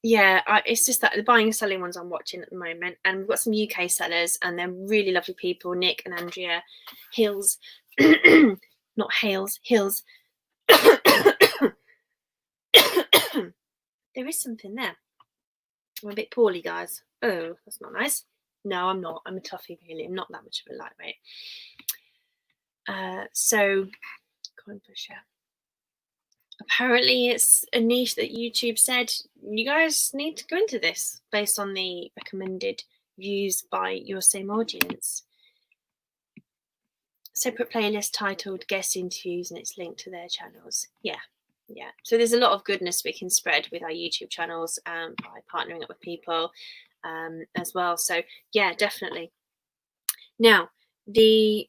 Yeah, it's just that the buying and selling ones I'm watching at the moment, and we've got some UK sellers, and they're really lovely people. Nick and Andrea Hills, not Hales, Hills. There is something there. I'm a bit poorly, guys. Oh, that's not nice. No, I'm not. I'm a toughie, really. I'm not that much of a lightweight. So, coin pusher. Apparently it's a niche that YouTube said you guys need to go into this based on the recommended views by your same audience. Separate playlist titled guest interviews, and it's linked to their channels. Yeah. So there's a lot of goodness we can spread with our YouTube channels by partnering up with people as well. So yeah, definitely. Now we've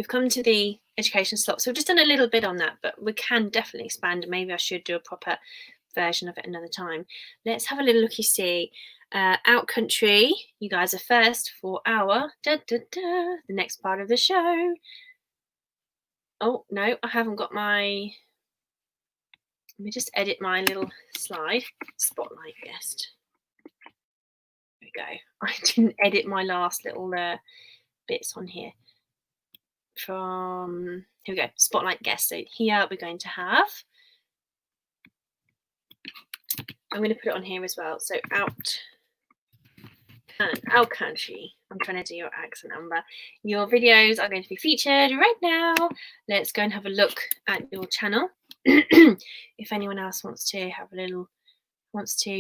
come to the education slot, so we've just done a little bit on that, but we can definitely expand. Maybe I should do a proper version of it another time. Let's have a little looky see. Out country, you guys are first for our the next part of the show. Oh no, I haven't got my, let me just edit my little slide. Spotlight guest. There we go. I didn't edit my last little bits on here. From, here we go, spotlight guest. So here we're going to have, I'm going to put it on here as well. So out country. I'm trying to do your accent, Amber. Your videos are going to be featured right now. Let's go and have a look at your channel. If anyone else wants to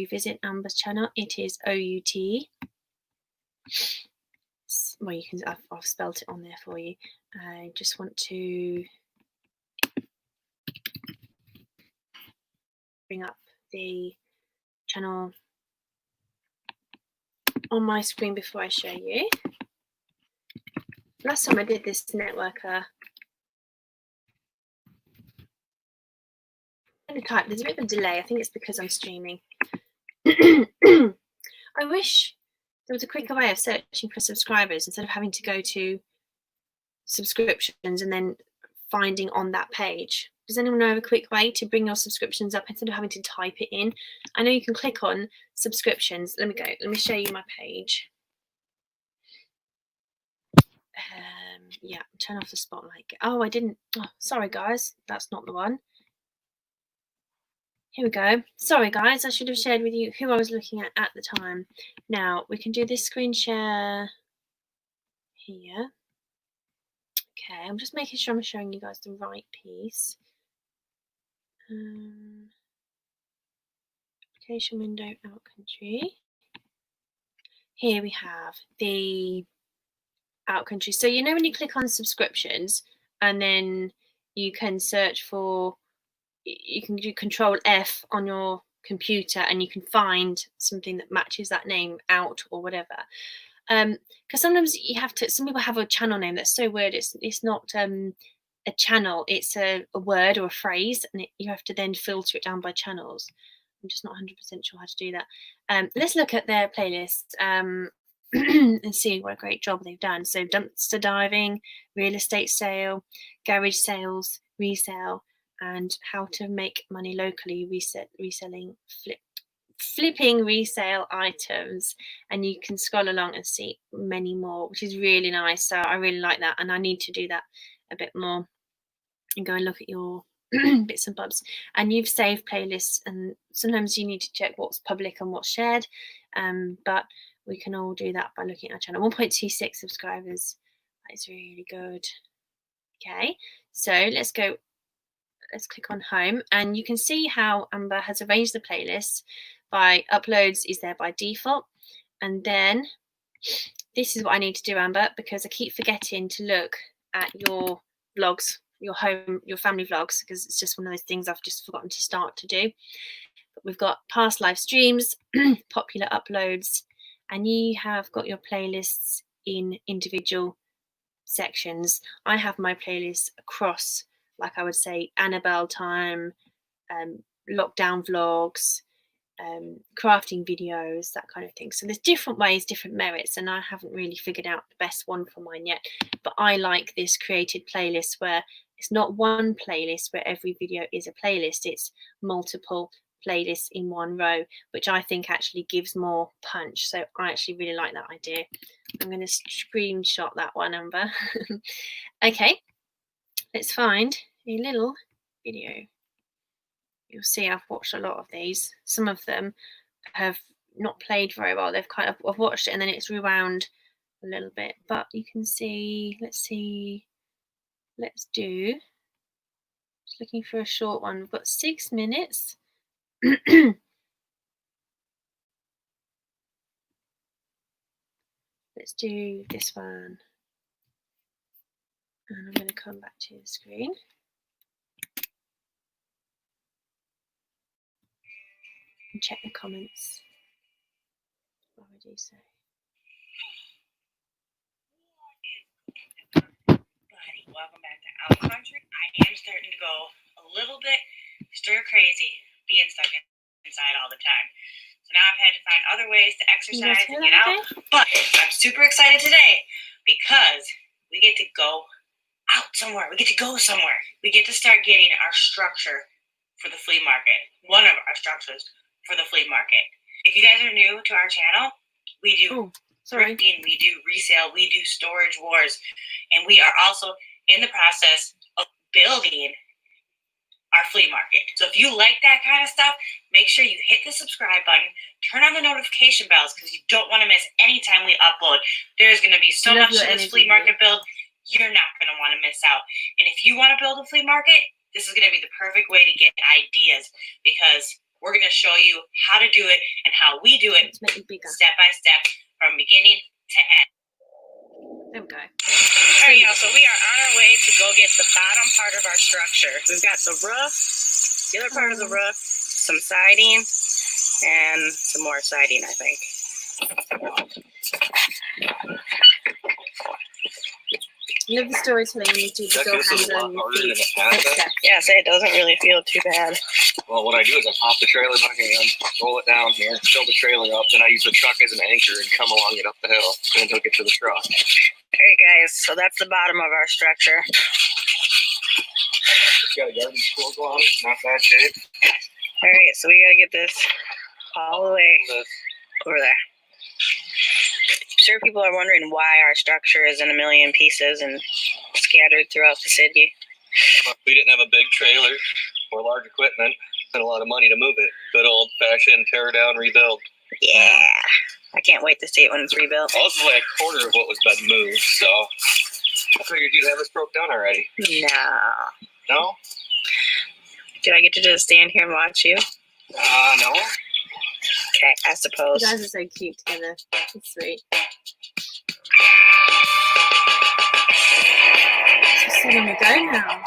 visit Amber's channel, it is OUT. Well, you can, I've spelt it on there for you. I just want to bring up the channel on my screen before I show you. Last time I did this networker, I'm going to type, there's a bit of a delay. I think it's because I'm streaming. I wish there was a quicker way of searching for subscribers instead of having to go to subscriptions and then finding on that page. Does anyone know of a quick way to bring your subscriptions up instead of having to type it in? I know you can click on subscriptions. Let me show you my page. Yeah, turn off the spotlight. Oh, I didn't. Oh, sorry, guys. That's not the one. Here we go. Sorry, guys. I should have shared with you who I was looking at the time. Now, we can do this screen share here. Okay, I'm just making sure I'm showing you guys the right piece. Application window, out country. Here we have the out country. So you know when you click on subscriptions and then you can search for, you can do Control F on your computer and you can find something that matches that name, out or whatever. Because sometimes you have to, some people have a channel name that's so weird, it's not a channel, it's a word or a phrase, and you have to then filter it down by channels. I'm just not 100% sure how to do that. Let's look at their playlist and see what a great job they've done. So dumpster diving, real estate sale, garage sales, resale, and how to make money locally, reselling, flipping resale items. And you can scroll along and see many more, which is really nice. So I really like that, and I need to do that a bit more and go and look at your bits and bobs, and you've saved playlists, and sometimes you need to check what's public and what's shared, but we can all do that by looking at our channel. 1.26 subscribers. That is really good. Okay, so let's click on home, and you can see how Amber has arranged the playlist by uploads is there by default. And then this is what I need to do, Amber, because I keep forgetting to look at your vlogs, your family vlogs, because it's just one of those things I've just forgotten to start to do. But we've got past live streams, popular uploads, and you have got your playlists in individual sections. I have my playlists across, like I would say, Annabelle time, lockdown vlogs, crafting videos, that kind of thing. So there's different ways, different merits, and I haven't really figured out the best one for mine yet. But I like this created playlist where it's not one playlist where every video is a playlist, it's multiple playlists in one row, which I think actually gives more punch. So I actually really like that idea. I'm going to screenshot that one, Amber. Okay, let's find a little video. You'll see I've watched a lot of these. Some of them have not played very well. They've kind of, I've watched it and then it's rewound a little bit, but you can see, let's do, just looking for a short one. We've got 6 minutes. Let's do this one. And I'm going to come back to the screen. And check the comments. What would you say? Welcome back to Our Country. I am starting to go a little bit stir crazy being stuck inside all the time. So now I've had to find other ways to exercise and get out. But I'm super excited today because we get to go out somewhere. We get to go somewhere. We get to start getting our structure for the flea market. One of our structures for the flea market. If you guys are new to our channel, we do thrifting, we do resale, we do storage wars, and we are also in the process of building our flea market. So if you like that kind of stuff, make sure you hit the subscribe button, turn on the notification bells, because you don't want to miss any time we upload. There's going to be so much to this flea market build, you're not going to want to miss out. And if you want to build a flea market, this is going to be the perfect way to get ideas, because we're going to show you how to do it and how we do it step by step from beginning to end. There we go. All right, y'all, so we are on our way to go get the bottom part of our structure. We've got the roof, the other part of the roof, some siding, and some more siding, I think. I love the storytelling when you do the door handle and your feet. Yeah, say it doesn't really feel too bad. Well, what I do is I pop the trailer in my hand, roll it down here, fill the trailer up, then I use the truck as an anchor and come along it up the hill and hook it to the truck. All right, guys, so that's the bottom of our structure. It's got a garden spool on it, not bad shape. All right, so we gotta get this all the way over there. I'm sure people are wondering why our structure is in a million pieces and scattered throughout the city. We didn't have a big trailer or large equipment and a lot of money to move it. Good old-fashioned tear down, rebuild. Yeah, I can't wait to see it when it's rebuilt. Well, this is like a quarter of what was been moved, so I figured you'd have this broke down already. No. No? Do I get to just stand here and watch you? No. Okay, I suppose. You guys are so cute together. It's sweet. It's so long ago now.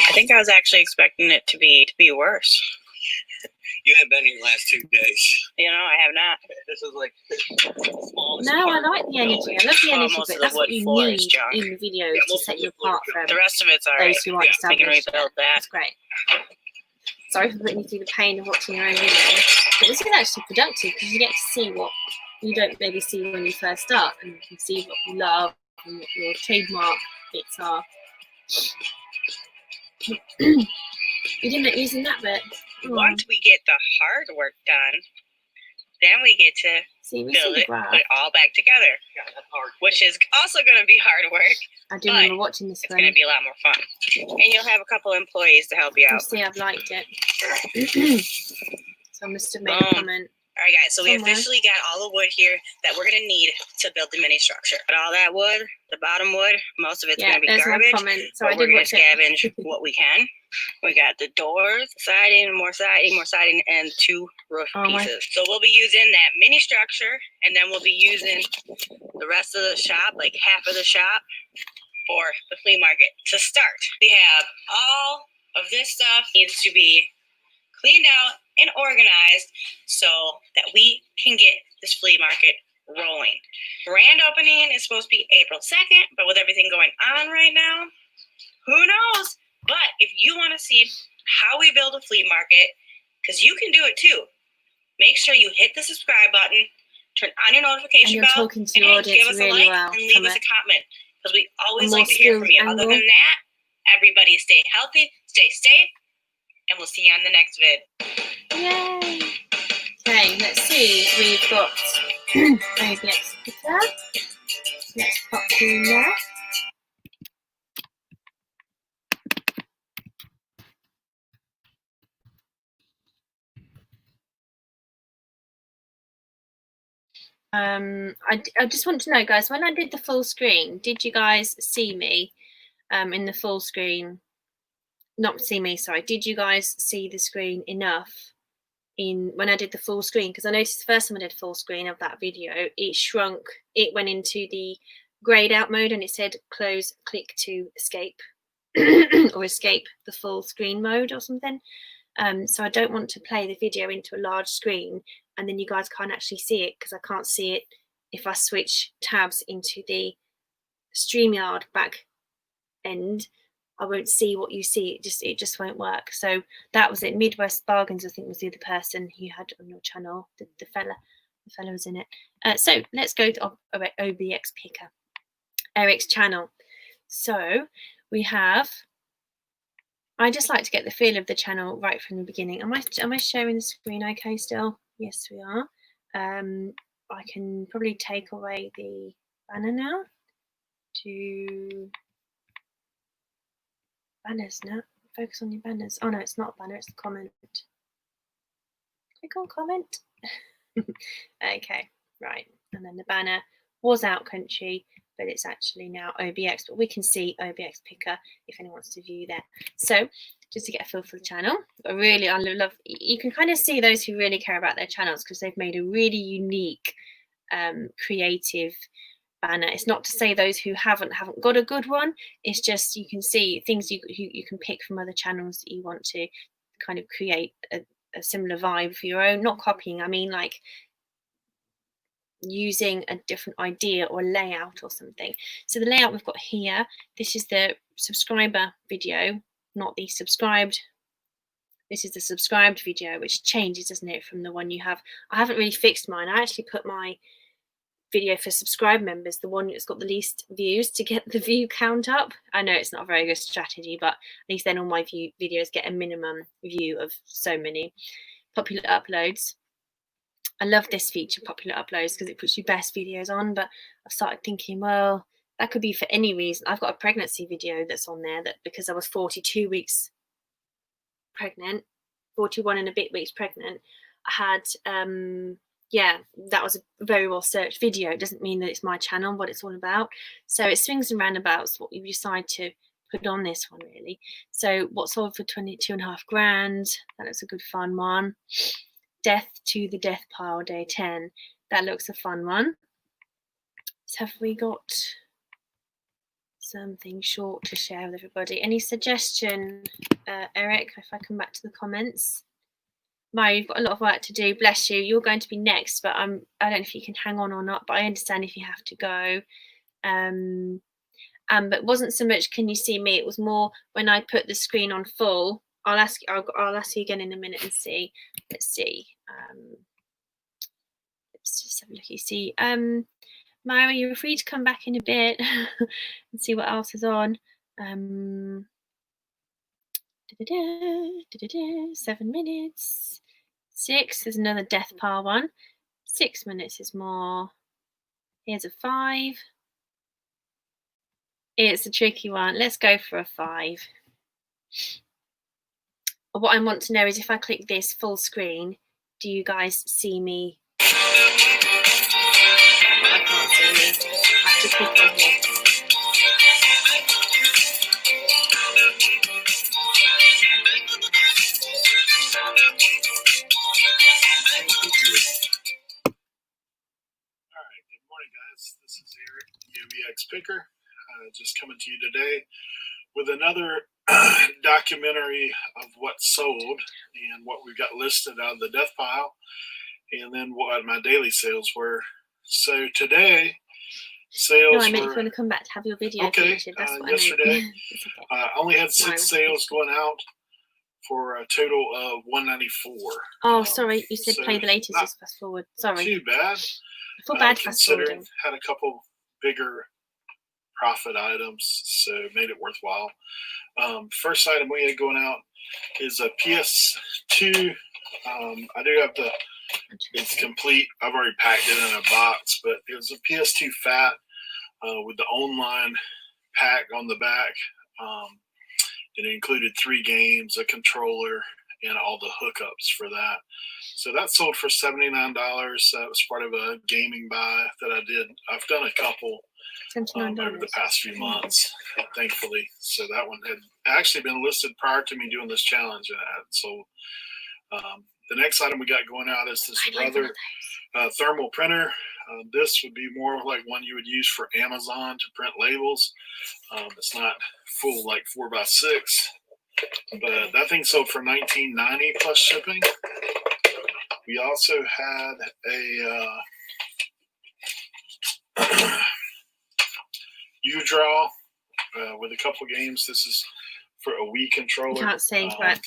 I think I was actually expecting it to be worse. You haven't been here the last 2 days. You know, I have not. This is like the smallest No, I part. like the energy. I love the energy, most but of the that's what wood you floor need is junk. in the videos to set you apart from The rest of it's alright. those who aren't We can established. rebuild that. That's great. Sorry for putting you through the pain of watching your own video. But this is actually productive because you get to see what you don't maybe see when you first start, and you can see what you love and what your trademark bits are. You didn't like using that bit. Once we get the hard work done, Then we get to build it, put it all back together, which is also going to be hard work. I do remember watching this It's one. going to be a lot more fun. And you'll have a couple employees to help you out. See, I've liked it. So I must have made a comment. All right, guys, so we officially got all the wood here that we're going to need to build the mini structure. But all that wood, the bottom wood, most of it's going to be garbage. So I we're going to scavenge what we can. We got the doors, siding, more siding, and 2 roof pieces. So we'll be using that mini structure, and then we'll be using the rest of the shop, like half of the shop, for the flea market. To start, we have all of this stuff needs to be cleaned out and organized so that we can get this flea market rolling. Grand opening is supposed to be April 2nd, but with everything going on right now, who knows? But if you want to see how we build a flea market, because you can do it too, make sure you hit the subscribe button, turn on your notification bell, and give us a like and leave us a comment, because we always like to hear from you. Other than that, everybody stay healthy, stay safe, and we'll see you on the next vid. Yay! Okay, let's see. We've got OBX Picker. Let's pop you in there. I just want to know, guys, when I did the full screen, did you guys see me in the full screen? Not see me, sorry. Did you guys see the screen enough when I did the full screen? Because I noticed the first time I did full screen of that video, it shrunk. It went into the grayed out mode and it said close, click to escape or escape the full screen mode or something. So I don't want to play the video into a large screen and then you guys can't actually see it, because I can't see it if I switch tabs into the StreamYard back end. I won't see what you see. It just won't work. So that was it. Midwest Bargains, I think, was the other person you had on your channel. The fella was in it. So let's go to OBX Picker, Eric's channel. So we have. I just like to get the feel of the channel right from the beginning. Am I sharing the screen okay still? Yes, we are. I can probably take away the banner now. Banners now. Focus on your banners. Oh no, it's not a banner, it's a comment. Click on comment. Okay, right. And then the banner was Out Country, but it's actually now OBX. But we can see OBX Picker if anyone wants to view that. So just to get a feel for the channel, I love. You can kind of see those who really care about their channels because they've made a really unique, creative banner. It's not to say those who haven't got a good one. It's just you can see things you can pick from other channels that you want to kind of create a similar vibe for your own. Not copying, I mean like using a different idea or layout or something. So the layout we've got here, this is the subscriber video, not the subscribed. This is the subscribed video, which changes, doesn't it, from the one you have. I haven't really fixed mine. I actually put my video for subscribed members, the one that's got the least views, to get the view count up. I know it's not a very good strategy, but at least then all my videos get a minimum view of so many. Popular uploads. I love this feature, popular uploads, because it puts your best videos on, but I've started thinking, well, that could be for any reason. I've got a pregnancy video that's on there that because I was 42 weeks pregnant, 41 and a bit weeks pregnant, I had yeah, that was a very well searched video. It doesn't mean that it's my channel, what it's all about. So it swings and roundabouts what you decide to put on this one, really. So what sold for 22.5 grand, that looks a good fun one. Death to the Death Pile, day 10, that looks a fun one. So have we got something short to share with everybody? Any suggestion, Eric, if I come back to the comments? Maya, you've got a lot of work to do, bless you. You're going to be next, but I don't know if you can hang on or not, but I understand if you have to go. But it wasn't so much can you see me, it was more when I put the screen on full. I'll ask you again in a minute and see. Let's see. Let's just have a look. You see, Myra, you're free to come back in a bit and see what else is on. 7 minutes. 6. There's another Death Pile one. 6 minutes is more. Here's a 5. It's a tricky one. Let's go for a 5. What I want to know is if I click this full screen, do you guys see me? I can't see me. I have to click on here. Alright, good morning guys. This is Eric, UBX Picker, just coming to you today with another documentary of what sold and what we got listed out of the death pile, and then what my daily sales were. So today, sales No, I meant were, if you want to come back to have your video featured. That's what yesterday, I meant. I only had 6 sales going out for a total of 194. Oh, sorry, you said so play the latest. Just fast forward. Sorry. Too bad. I feel bad fast forwarding. Considering had a couple bigger profit items, so it made it worthwhile. First item we had going out is a PS2. I do have it's complete. I've already packed it in a box, but it was a PS2 Fat with the online pack on the back. It included 3 games, a controller, and all the hookups for that. So that sold for $79. That was part of a gaming buy that I did. I've done a couple over the past few months, thankfully. So that one had actually been listed prior to me doing this challenge, and it hadn't sold. The next item we got going out is this Brother thermal printer. This would be more like one you would use for Amazon to print labels. It's not full like 4x6, but that thing sold for $19.90 plus shipping. We also had a U-Draw with a couple games. This is for a Wii controller. You can't see, but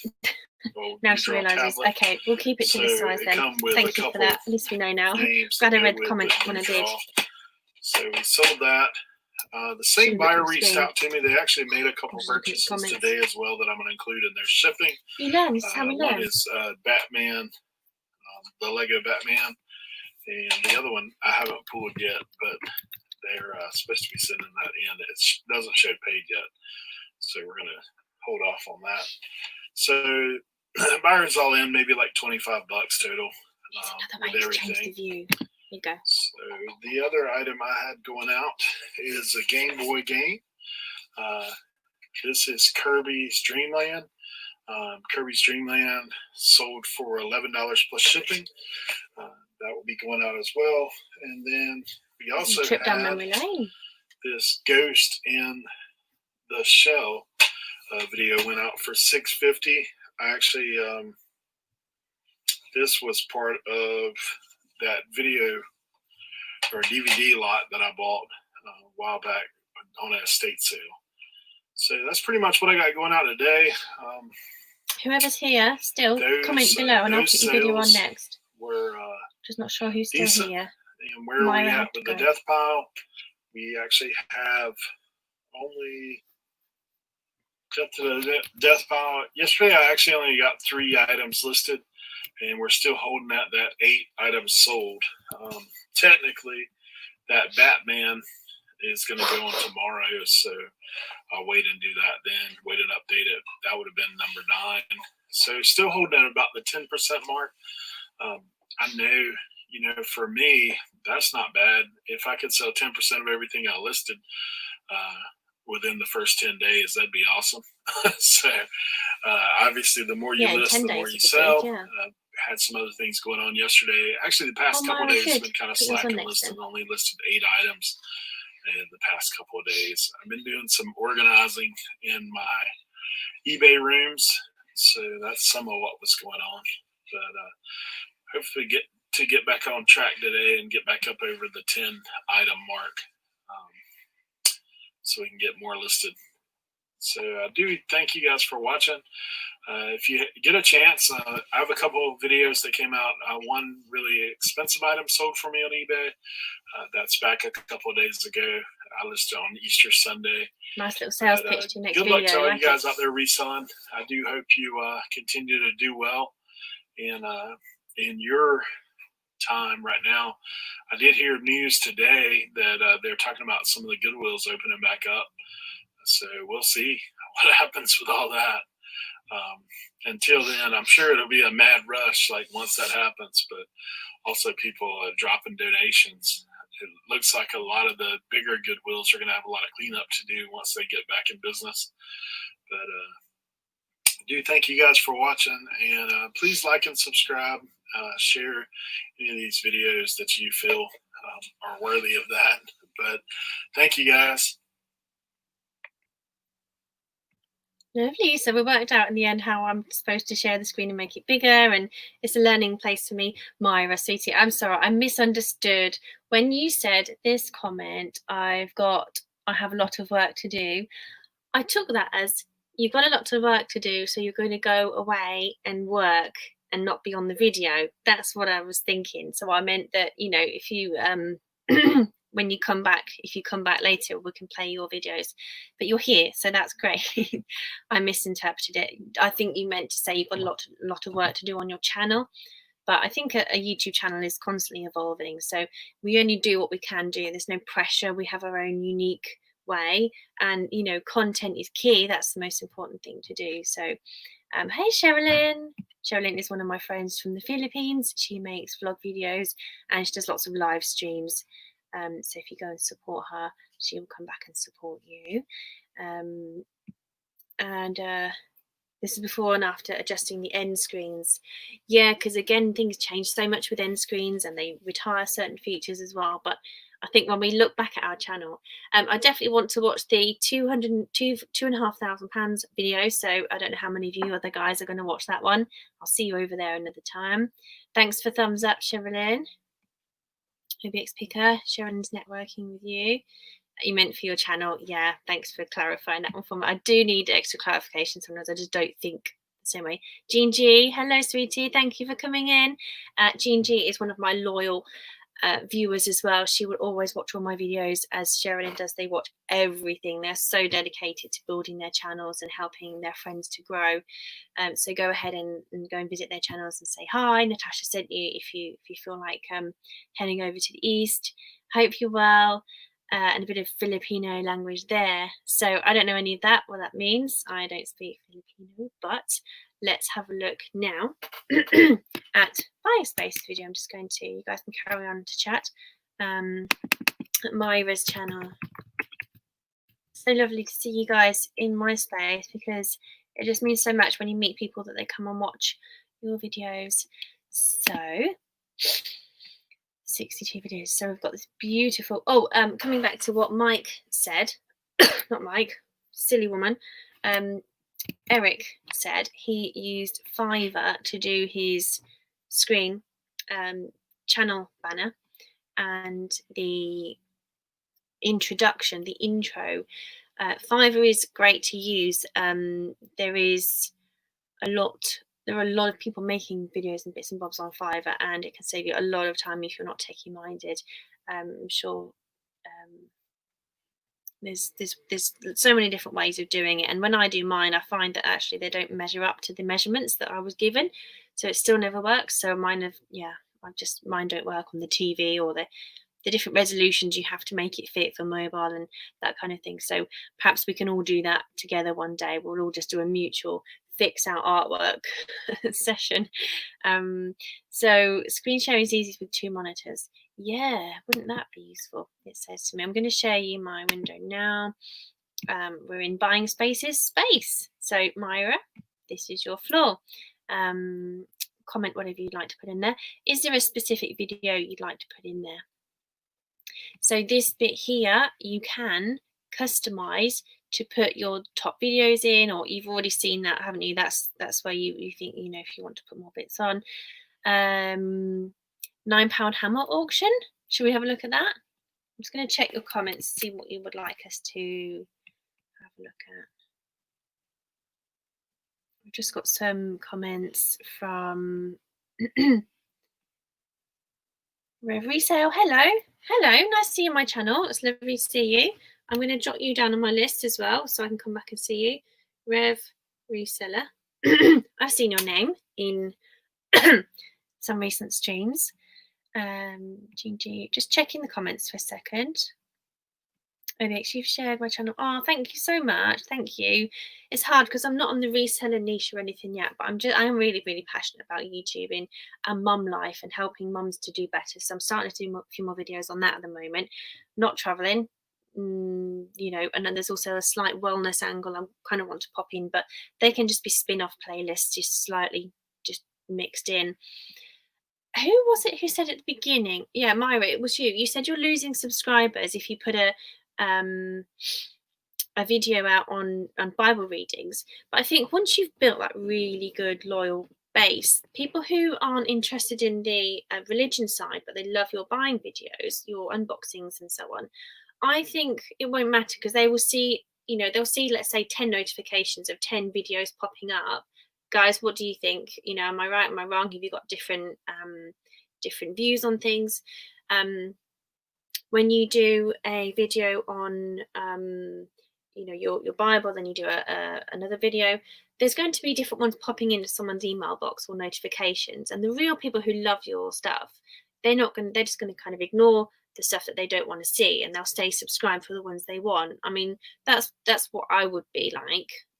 now she realises. Okay, we'll keep it to this size then. Thank you for that. At least we know now. Glad I read the comment when I did. So we sold that. The same buyer reached out to me. They actually made a couple purchases today as well that I'm going to include in their shipping. You learn. This is how we learn. One is Batman, the Lego Batman, and the other one I haven't pulled yet, but they're supposed to be sending that in. It doesn't show paid yet, so we're going to hold off on that. So buyers all in maybe like $25 total with everything. Here you go. So the other item I had going out is a Game Boy game. This is Kirby's Dream Land. Kirby's Dream Land sold for $11 plus shipping. That will be going out as well. And then we also had this Ghost in the Shell video went out for $6.50. I actually, this was part of that video or DVD lot that I bought a while back on an estate sale. So that's pretty much what I got going out today. Whoever's here still, comment below and I'll put your video on next. We're just not sure who's still here. And where are we at with the death pile? We actually have only up to the death pile. Yesterday I actually only got 3 items listed, and we're still holding at that 8 items sold. Technically, that Batman is going to go on tomorrow, so I'll wait and do that then, wait and update it. That would have been number 9. So still holding at about the 10% mark. I know, for me, that's not bad. If I could sell 10% of everything I listed within the first 10 days, that'd be awesome. So obviously, the more you list, the more you sell. Had some other things going on yesterday. Actually, the past couple of days has been kind of slacking listing. Only listed 8 items in the past couple of days. I've been doing some organizing in my eBay rooms, so that's some of what was going on. But hopefully get back on track today and get back up over the 10 item mark, so we can get more listed. So I do thank you guys for watching. If you get a chance, I have a couple of videos that came out. One really expensive item sold for me on eBay. That's back a couple of days ago. I listed on Easter Sunday. Nice little sales pitch to your next video. Good luck to all you guys out there reselling. I do hope you continue to do well in your time right now. I did hear news today that they're talking about some of the Goodwills opening back up. So we'll see what happens with all that. Until then, I'm sure it'll be a mad rush, like once that happens, but also people dropping donations. It looks like a lot of the bigger Goodwills are going to have a lot of cleanup to do once they get back in business. But I do thank you guys for watching, and please like and subscribe, share any of these videos that you feel are worthy of that. But thank you guys. Lovely. So we worked out in the end how I'm supposed to share the screen and make it bigger, and it's a learning place for me. Myra, sweetie, I'm sorry, I misunderstood when you said this comment. I have a lot of work to do. I took that as you've got a lot of work to do, so you're going to go away and work and not be on the video. That's what I was thinking. So I meant that, you know, if you when you come back, if you come back later, we can play your videos, but you're here, so that's great. I misinterpreted it. I think you meant to say you've got a lot of work to do on your channel, but I think a YouTube channel is constantly evolving, so we only do what we can do. There's no pressure. We have our own unique way, and you know, content is key. That's the most important thing to do. So hey Sherilyn. Sherilyn is one of my friends from the Philippines. She makes vlog videos and she does lots of live streams. So if you go and support her, she will come back and support you. This is before and after adjusting the end screens. Yeah, because again, things change so much with end screens and they retire certain features as well. But I think when we look back at our channel, I definitely want to watch the £2,500 video. So I don't know how many of you other guys are going to watch that one. I'll see you over there another time. Thanks for thumbs up, Sherilyn. OBX Picker, Sharon's networking with you. You meant for your channel. Yeah, thanks for clarifying that one for me. I do need extra clarification sometimes. I just don't think the same way. Jean G, hello, sweetie. Thank you for coming in. Jean G is one of my loyal viewers as well. She will always watch all my videos, as Sherilyn does. They watch everything. They're so dedicated to building their channels and helping their friends to grow. So go ahead and go and visit their channels and say hi. Natasha sent you if you feel like heading over to the east. Hope you're well. And a bit of Filipino language there. So I don't know any of that, what that means. I don't speak Filipino, but let's have a look now at buying space video. I'm just going to, you guys can carry on to chat. At Myra's channel. So lovely to see you guys in my space, because it just means so much when you meet people that they come and watch your videos. So 62 videos. So we've got this beautiful, coming back to what Mike said, not Mike, silly woman, Eric said he used Fiverr to do his screen channel banner and the introduction, the intro. Fiverr is great to use. There are a lot of people making videos and bits and bobs on Fiverr, and it can save you a lot of time if you're not techie minded. I'm sure there's so many different ways of doing it, and when I do mine, I find that actually they don't measure up to the measurements that I was given, so it still never works. So mine don't work on the TV, or the different resolutions you have to make it fit for mobile and that kind of thing. So perhaps we can all do that together one day. We'll all just do a mutual fix our artwork session. So screen sharing is easy with 2 monitors. Yeah, wouldn't that be useful? It says to me. I'm going to share you my window now. We're in buying spaces space. So Myra, this is your floor. Comment whatever you'd like to put in there. Is there a specific video you'd like to put in there? So this bit here, you can customize to put your top videos in, or you've already seen that, haven't you? That's where you think, you know, if you want to put more bits on. £9 hammer auction. Should we have a look at that? I'm just going to check your comments, see what you would like us to have a look at. I've just got some comments from Rev Resale. Hello, nice to see you on my channel. It's lovely to see you. I'm going to jot you down on my list as well, so I can come back and see you. Rev Reseller. I've seen your name in some recent streams. Gingy, just checking the comments for a second. OBX, you've shared my channel. Oh, thank you so much. Thank you. It's hard because I'm not on the reseller niche or anything yet, but I am really, really passionate about YouTubing and mum life and helping mums to do better. So I'm starting to do a few more videos on that at the moment. Not traveling, you know, and then there's also a slight wellness angle I kind of want to pop in, but they can just be spin-off playlists, just slightly just mixed in. Who was it who said at the beginning? Yeah, Myra, it was you. You said you're losing subscribers if you put a video out on Bible readings. But I think once you've built that really good loyal base, people who aren't interested in the religion side, but they love your buying videos, your unboxings and so on, I think it won't matter because they will see, you know, they'll see, let's say 10 notifications of 10 videos popping up. Guys, what do you think? You know, am I right? Am I wrong? Have you got different views on things? When you do a video on you know, your Bible, then you do another video, there's going to be different ones popping into someone's email box or notifications. And the real people who love your stuff, they're just going to kind of ignore the stuff that they don't want to see, and they'll stay subscribed for the ones they want. I mean, that's what I would be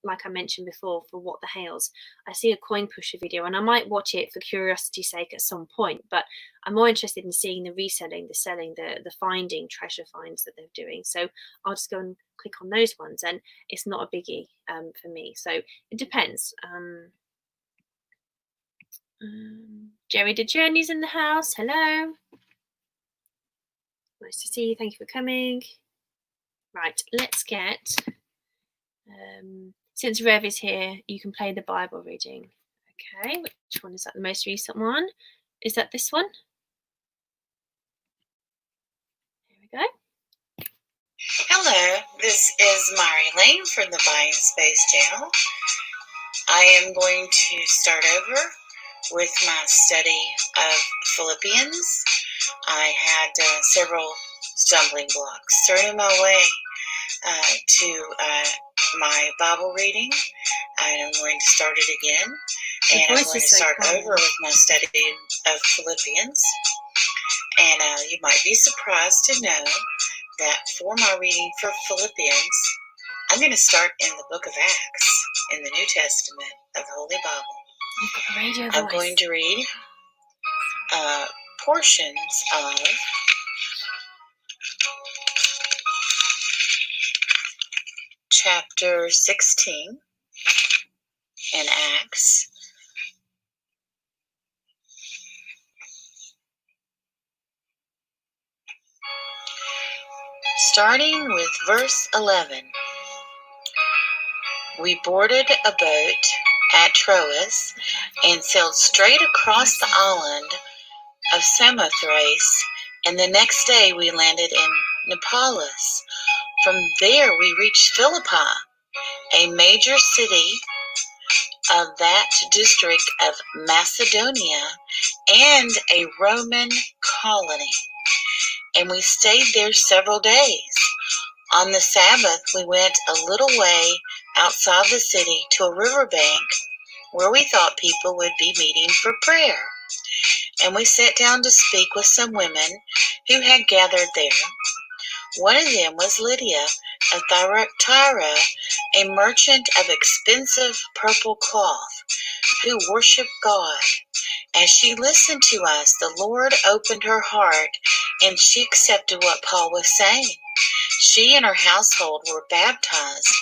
like I mentioned before, for What the Hales. I see a coin pusher video and I might watch it for curiosity's sake at some point, but I'm more interested in seeing the reselling, the selling, the finding treasure finds that they're doing. So I'll just go and click on those ones, and it's not a biggie for me. So it depends. Jerry the Journey's in the house. Hello. Nice to see you. Thank you for coming. Right, let's get since Rev is here, you can play the Bible reading. Okay, which one is that? The most recent one? Is that this one? Here we go. Hello, this is Mari Lane from the Buying Space channel. I am going to start over with my study of Philippians. I had several stumbling blocks starting my way to my Bible reading. I am going to start it again, and I'm going to start over with my study of Philippians. And you might be surprised to know that for my reading for Philippians, I'm going to start in the book of Acts, in the New Testament of the Holy Bible. I'm going to read portions of chapter 16 in Acts. Starting with verse 11. We boarded a boat at Troas and sailed straight across the island of Samothrace, and the next day we landed in Neapolis. From there we reached Philippi, a major city of that district of Macedonia and a Roman colony, and we stayed there several days. On the Sabbath, we went a little way outside the city to a riverbank where we thought people would be meeting for prayer. And we sat down to speak with some women who had gathered there. One of them was Lydia of Thyatira, a merchant of expensive purple cloth, who worshiped God. As she listened to us, the Lord opened her heart, and she accepted what Paul was saying. She and her household were baptized,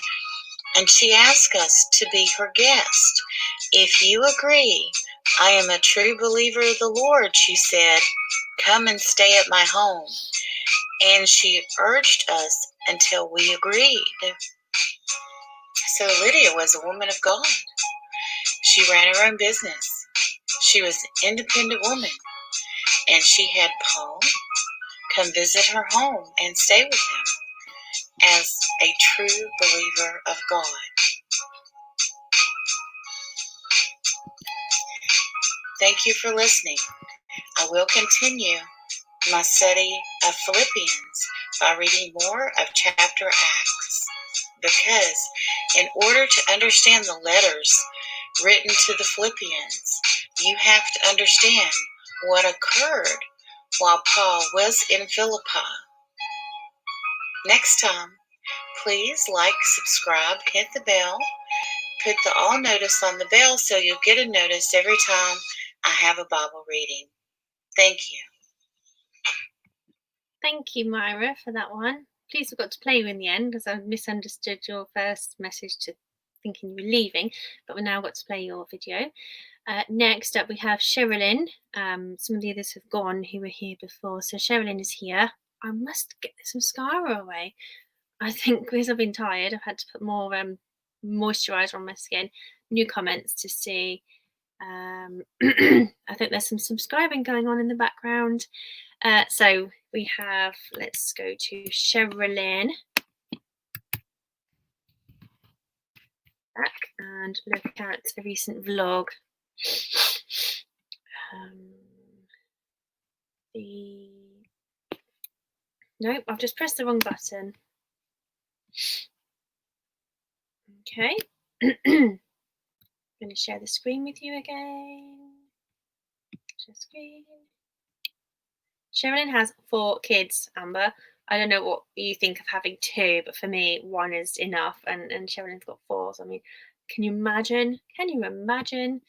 and she asked us to be her guest. If you agree, I am a true believer of the Lord, she said. Come and stay at my home. And she urged us until we agreed. So Lydia was a woman of God. She ran her own business. She was an independent woman, and she had Paul come visit her home and stay with him as a true believer of God. Thank you for listening. I will continue my study of Philippians by reading more of chapter Acts, because in order to understand the letters written to the Philippians, you have to understand what occurred while Paul was in Philippi. Next time, please like, subscribe, hit the bell, put the all notice on the bell so you'll get a notice every time I have a Bible reading. Thank you. Thank you, Myra, for that one. Please, we got to play you in the end because I misunderstood your first message to thinking you were leaving, but we now got to play your video. Next up, we have Sherilyn. Some of the others have gone who were here before, so Sherilyn is here. I must get this mascara away. I think because I've been tired, I've had to put more moisturiser on my skin. New comments to see. I think there's some subscribing going on in the background. So we have, let's go to Sherilyn. Back and look at a recent vlog. Nope, I've just pressed the wrong button. Okay. I'm going to share the screen with you again. Share screen. Sherilyn has 4 kids, Amber. I don't know what you think of having 2, but for me, 1 is enough. And Sherilyn's got 4. So, I mean, can you imagine? Can you imagine?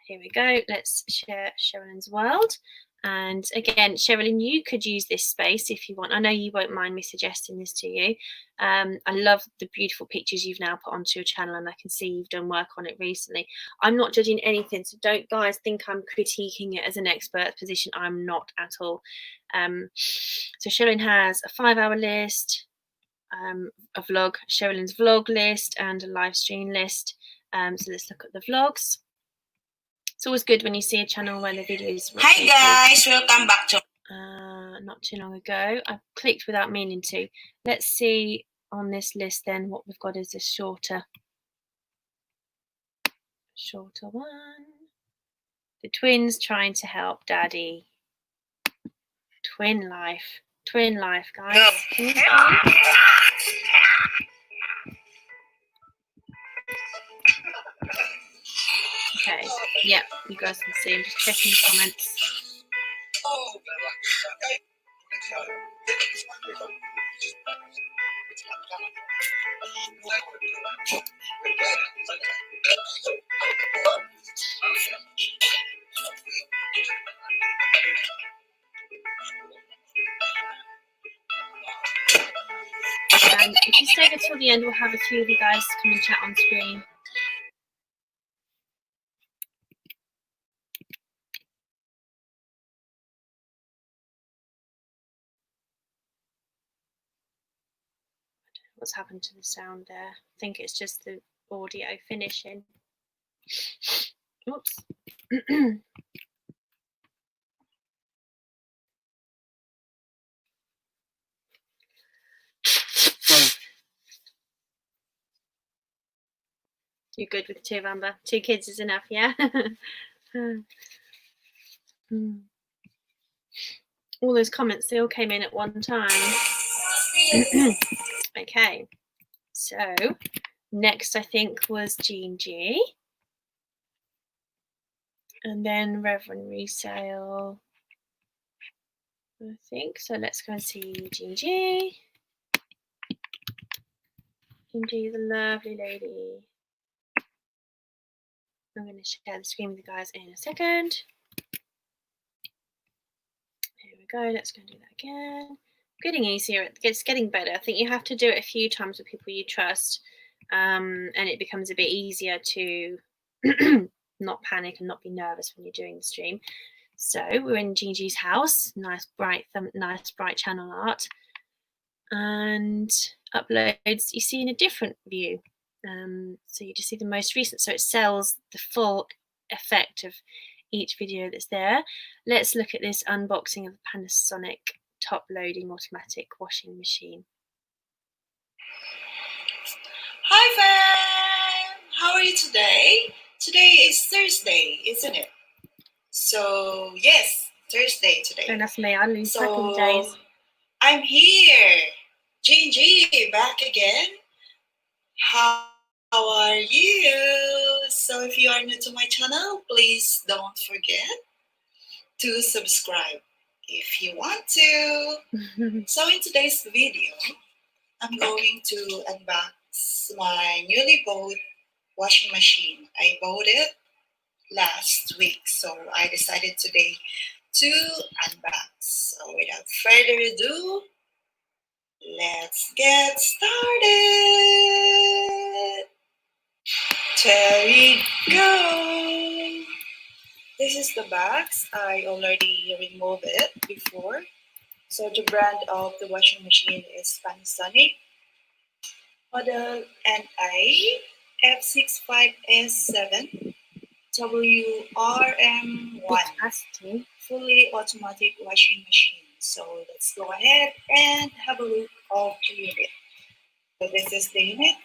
Here we go. Let's share Sherilyn's world. And again, Sherilyn, you could use this space if you want. I know you won't mind me suggesting this to you. I love the beautiful pictures you've now put onto your channel, and I can see you've done work on it recently. I'm not judging anything, so don't guys think I'm critiquing it as an expert position. I'm not at all. So Sherilyn has a 5-hour list, a vlog, Sherilyn's vlog list, and a live stream list. So let's look at the vlogs. It's always good when you see a channel where the videos. Hi guys, welcome back to. Not too long ago, I clicked without meaning to. Let's see on this list then what we've got is a shorter one. The twins trying to help Daddy. Twin life, guys. Okay, yeah, you guys can see. I'm just checking the comments. And if you stay until the end, we'll have a few of you guys come and chat on screen. What's happened to the sound there? I think it's just the audio finishing. Oops. You're good with 2, Amber? 2 kids is enough, yeah? All those comments, they all came in at one time. Okay, so next I think was Jean G. And then Reverend Resale, I think. So let's go and see Jean G. Jean G, the lovely lady. I'm going to share the screen with you guys in a second. Here we go. Let's go and do that again. Getting easier. It's getting better. I think you have to do it a few times with people you trust, and it becomes a bit easier to not panic and not be nervous when you're doing the stream. So we're in Gigi's house. Nice bright channel art, and uploads you see in a different view. So you just see the most recent. So it sells the full effect of each video that's there. Let's look at this unboxing of the Panasonic top loading automatic washing machine. Hi fam! How are you today? Today is Thursday, isn't it? So yes, Thursday today. And that's me, I lose track of the days. I'm here! G back again. How are you? So if you are new to my channel, please don't forget to subscribe if you want to. So in today's video, I'm going to unbox my newly bought washing machine. I bought it last week, so I decided today to unbox. So without further ado, let's get started. There we go. This is the box. I already removed it before. So the brand of the washing machine is Panasonic. Model NI F65S7 WRM1. Fully automatic washing machine. So let's go ahead and have a look of the unit. So this is the unit.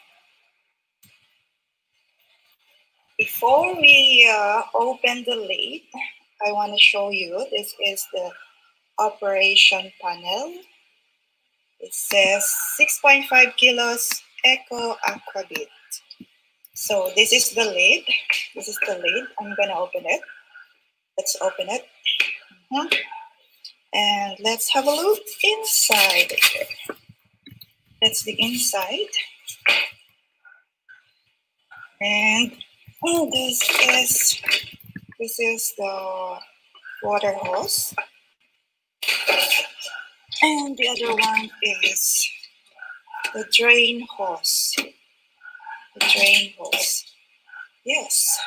Before we open the lid, I want to show you, this is the operation panel. It says 6.5 kilos Eco Aquabit. So this is the lid. This is the lid. I'm gonna open it. Let's open it. And let's have a look inside. That's the inside. And this is the water hose. And the other one is the drain hose. The drain hose. Yes.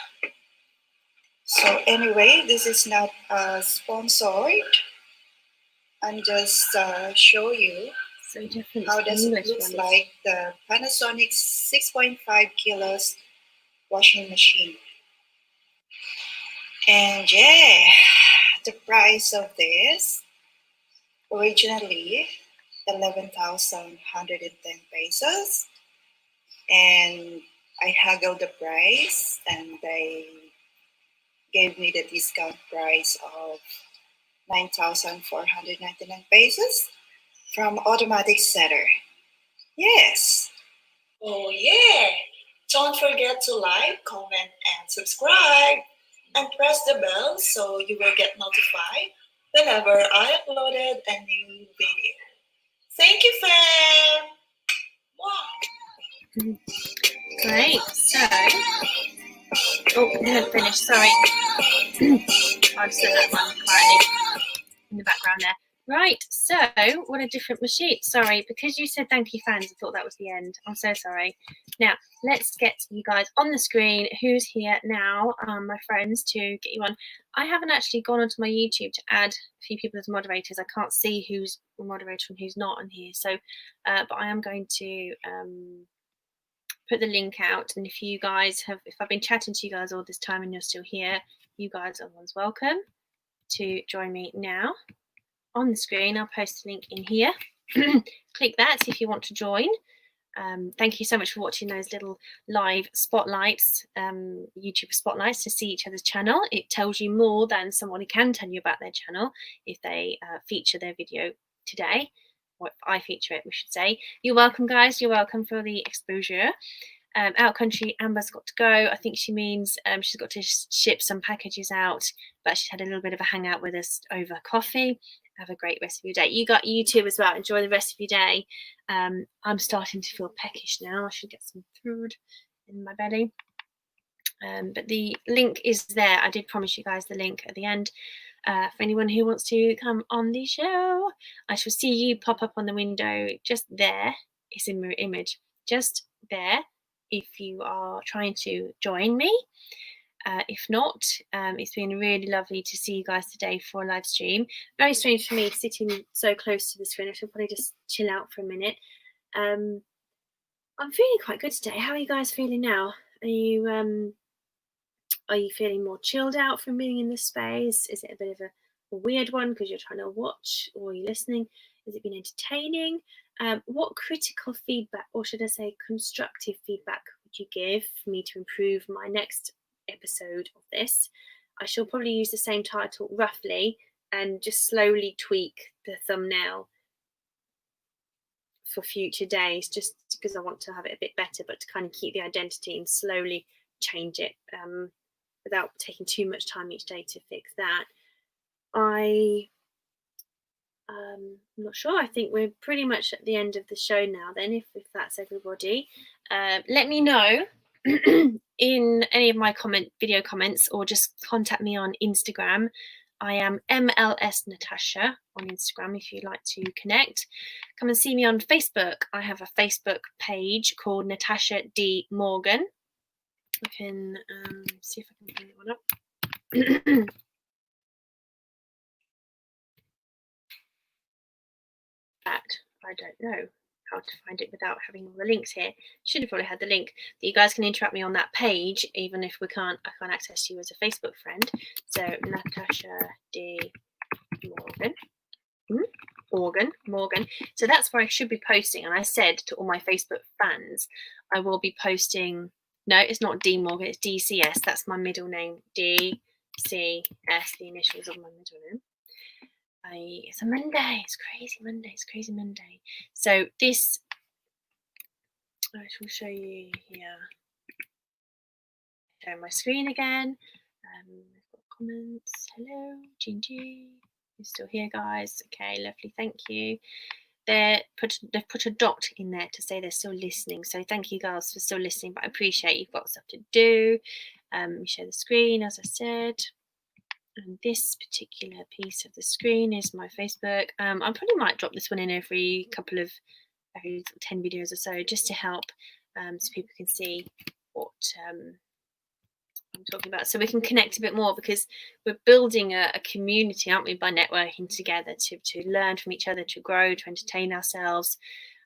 So anyway, this is not sponsored. I'm just show you how does it looks like the Panasonic 6.5 kilos washing machine. And yeah, the price of this originally 11,110 pesos, and I haggled the price and they gave me the discount price of 9,499 pesos from automatic setter. Yes. Oh yeah. Don't forget to like, comment, and subscribe. And press the bell so you will get notified whenever I uploaded a new video. Thank you, fam. Wow. Great. So, we haven't finished. Sorry. I'll just let that one quietly in the background there. Right. So, what a different machine. Sorry, because you said thank you, fans. I thought that was the end. I'm so sorry. Now, let's get you guys on the screen. Who's here now? My friends, to get you on. I haven't actually gone onto my YouTube to add a few people as moderators. I can't see who's a moderator and who's not on here. So, but I am going to put the link out. And if you guys have, if I've been chatting to you guys all this time and you're still here, you guys are always welcome to join me now on the screen. I'll post a link in here. Click that if you want to join. Thank you so much for watching those little live spotlights, YouTube spotlights, to see each other's channel. It tells you more than somebody can tell you about their channel if they feature their video today, or if I feature it, we should say. You're welcome, guys. You're welcome for the exposure. Out country, Amber's got to go. I think she means she's got to ship some packages out, but she's had a little bit of a hangout with us over coffee. Have a great rest of your day. You got YouTube as well. Enjoy the rest of your day. I'm starting to feel peckish now. I should get some food in my belly. But the link is there. I did promise you guys the link at the end for anyone who wants to come on the show. I shall see you pop up on the window just there. It's in mirror image. Just there if you are trying to join me. If not, it's been really lovely to see you guys today for a live stream. Very strange for me sitting so close to the screen. I should probably just chill out for a minute. I'm feeling quite good today. How are you guys feeling now? Are you feeling more chilled out from being in this space? Is it a bit of a weird one because you're trying to watch, or are you listening? Has it been entertaining? What critical feedback, or should I say constructive feedback, would you give for me to improve my next episode of this? I shall probably use the same title roughly and just slowly tweak the thumbnail for future days, just because I want to have it a bit better, but to kind of keep the identity and slowly change it without taking too much time each day to fix that. I I'm not sure. I think we're pretty much at the end of the show now then, if that's everybody. Let me know in any of my video comments, or just contact me on Instagram. I am MLS Natasha on Instagram if you'd like to connect. Come and see me on Facebook. I have a Facebook page called Natasha D. Morgan. I can see if I can bring that one up. I don't know how to find it without having all the links here. Should have probably had the link that you guys can interact me on that page, even if I can't access you as a Facebook friend. So Natasha D. Morgan. So that's where I should be posting. And I said to all my Facebook fans, I will be posting. No, it's not D Morgan, it's DCS. That's my middle name. DCS, the initials of my middle name. It's a Monday. It's crazy Monday. It's crazy Monday. So this, I will show you here. Share my screen again. I've got comments. Hello, Gingy. You're still here, guys. Okay, lovely. Thank you. They've put a dot in there to say they're still listening. So thank you, girls, for still listening. But I appreciate you've got stuff to do. Share the screen, as I said. And this particular piece of the screen is my Facebook. I probably might drop this one in every 10 videos or so, just to help, so people can see what I'm talking about, so we can connect a bit more, because we're building a community, aren't we, by networking together to learn from each other, to grow, to entertain ourselves,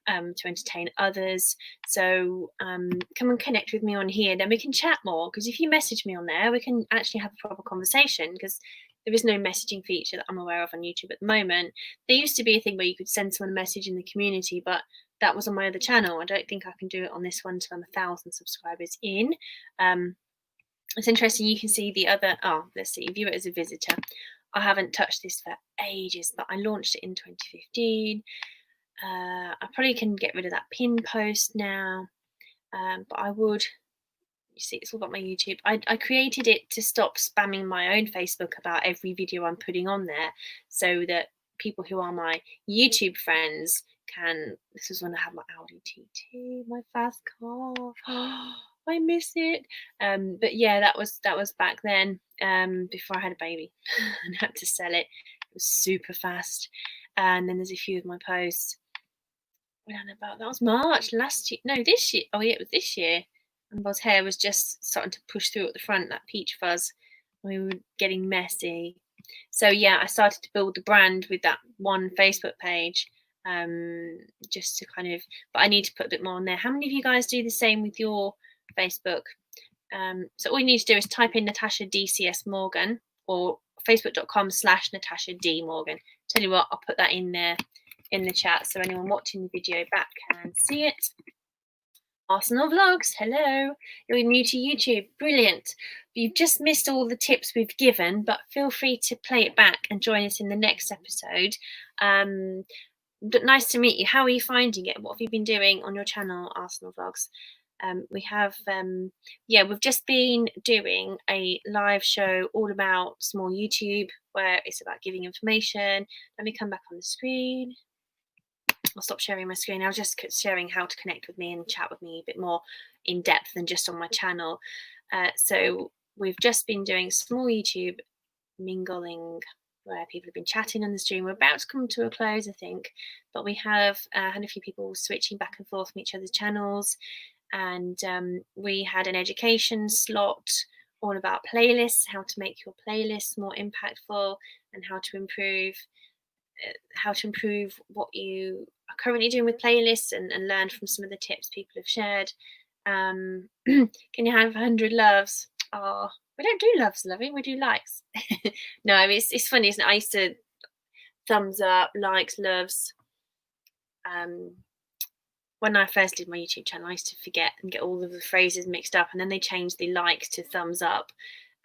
to entertain others. So come and connect with me on here, then we can chat more, because if you message me on there, we can actually have a proper conversation, because there is no messaging feature that I'm aware of on YouTube at the moment. There used to be a thing where you could send someone a message in the community, but that was on my other channel. I don't think I can do it on this one until I'm 1,000 subscribers in. It's interesting, you can see the other, let's see, view it as a visitor. I haven't touched this for ages, but I launched it in 2015. I probably can get rid of that pin post now, but I would, you see, it's all about my YouTube. I created it to stop spamming my own Facebook about every video I'm putting on there, so that people who are my YouTube friends can, this was when I had my Audi TT, my fast car. I miss it. But yeah, that was back then, before I had a baby and had to sell it. It was super fast. And then there's a few of my posts. That was March last year. No, this year. Oh yeah, it was this year. And Bob's hair was just starting to push through at the front, that peach fuzz. We were getting messy. So yeah, I started to build the brand with that one Facebook page, just to kind of, but I need to put a bit more on there. How many of you guys do the same with your Facebook? So all you need to do is type in Natasha DCS Morgan, or facebook.com/Natasha D Morgan. Tell you what, I'll put that in there in the chat, so anyone watching the video back can see it. Arsenal Vlogs, hello. You're new to YouTube, brilliant. You've just missed all the tips we've given, but feel free to play it back and join us in the next episode. But nice to meet you. How are you finding it? What have you been doing on your channel, Arsenal Vlogs? We have, we've just been doing a live show all about small YouTube, where it's about giving information. Let me come back on the screen. I'll stop sharing my screen. I was just sharing how to connect with me and chat with me a bit more in depth than just on my channel. So we've just been doing small YouTube mingling, where people have been chatting on the stream. We're about to come to a close, I think, but we have had a few people switching back and forth from each other's channels. And we had an education slot all about playlists, how to make your playlists more impactful, and how to improve what you are currently doing with playlists, and learn from some of the tips people have shared. Can you have 100 loves? Oh, we don't do loves, loving, we do likes. No, it's funny, isn't it? I used to thumbs up, likes, loves. When I first did my YouTube channel, I used to forget and get all of the phrases mixed up, and then they changed the likes to thumbs up,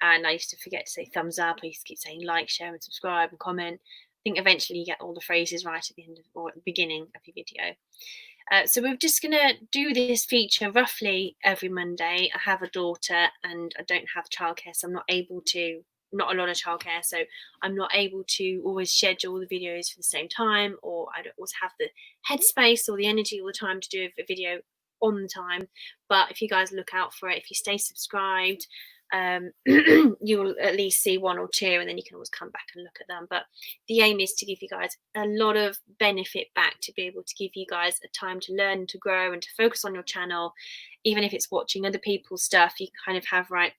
and I used to forget to say thumbs up. I used to keep saying like, share, and subscribe, and comment. I think eventually you get all the phrases right at the end of, or at the beginning of your video. So we're just going to do this feature roughly every Monday. I have a daughter and I don't have childcare, so I'm not able to not a lot of childcare, so I'm not able to always schedule the videos for the same time, or I don't always have the headspace or the energy all the time to do a video on the time. But if you guys look out for it, if you stay subscribed, you'll at least see 1 or 2, and then you can always come back and look at them. But the aim is to give you guys a lot of benefit back, to be able to give you guys a time to learn, to grow, and to focus on your channel. Even if it's watching other people's stuff, you kind of have, right,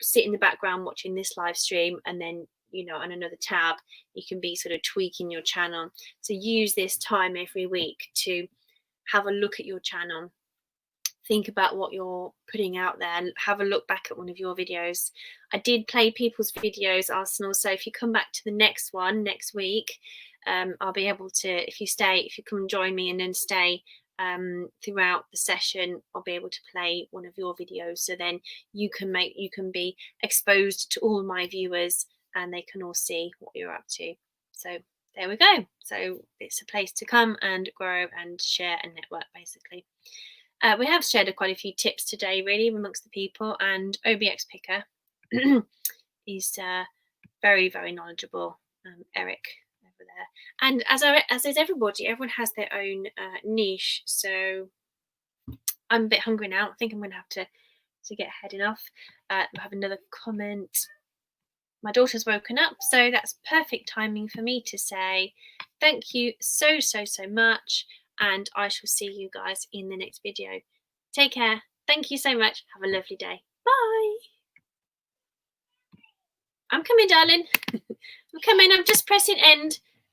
sit in the background watching this live stream, and then, you know, on another tab you can be sort of tweaking your channel. So use this time every week to have a look at your channel, think about what you're putting out there, have a look back at one of your videos. I did play people's videos, Arsenal, so if you come back to the next one next week, I'll be able to, if you come and join me and then stay throughout the session, I'll be able to play one of your videos, so then you can be exposed to all my viewers and they can all see what you're up to. So there we go. So it's a place to come and grow and share and network, basically. We have shared quite a few tips today, really, amongst the people, and OBX Picker is very, very knowledgeable. Eric over there, and as is everybody, everyone has their own niche. So I'm a bit hungry now. I think I'm going to have to get heading off. I have another comment. My daughter's woken up, so that's perfect timing for me to say thank you so much. And I shall see you guys in the next video. Take care. Thank you so much. Have a lovely day. Bye. I'm coming, darling. I'm coming. I'm just pressing end.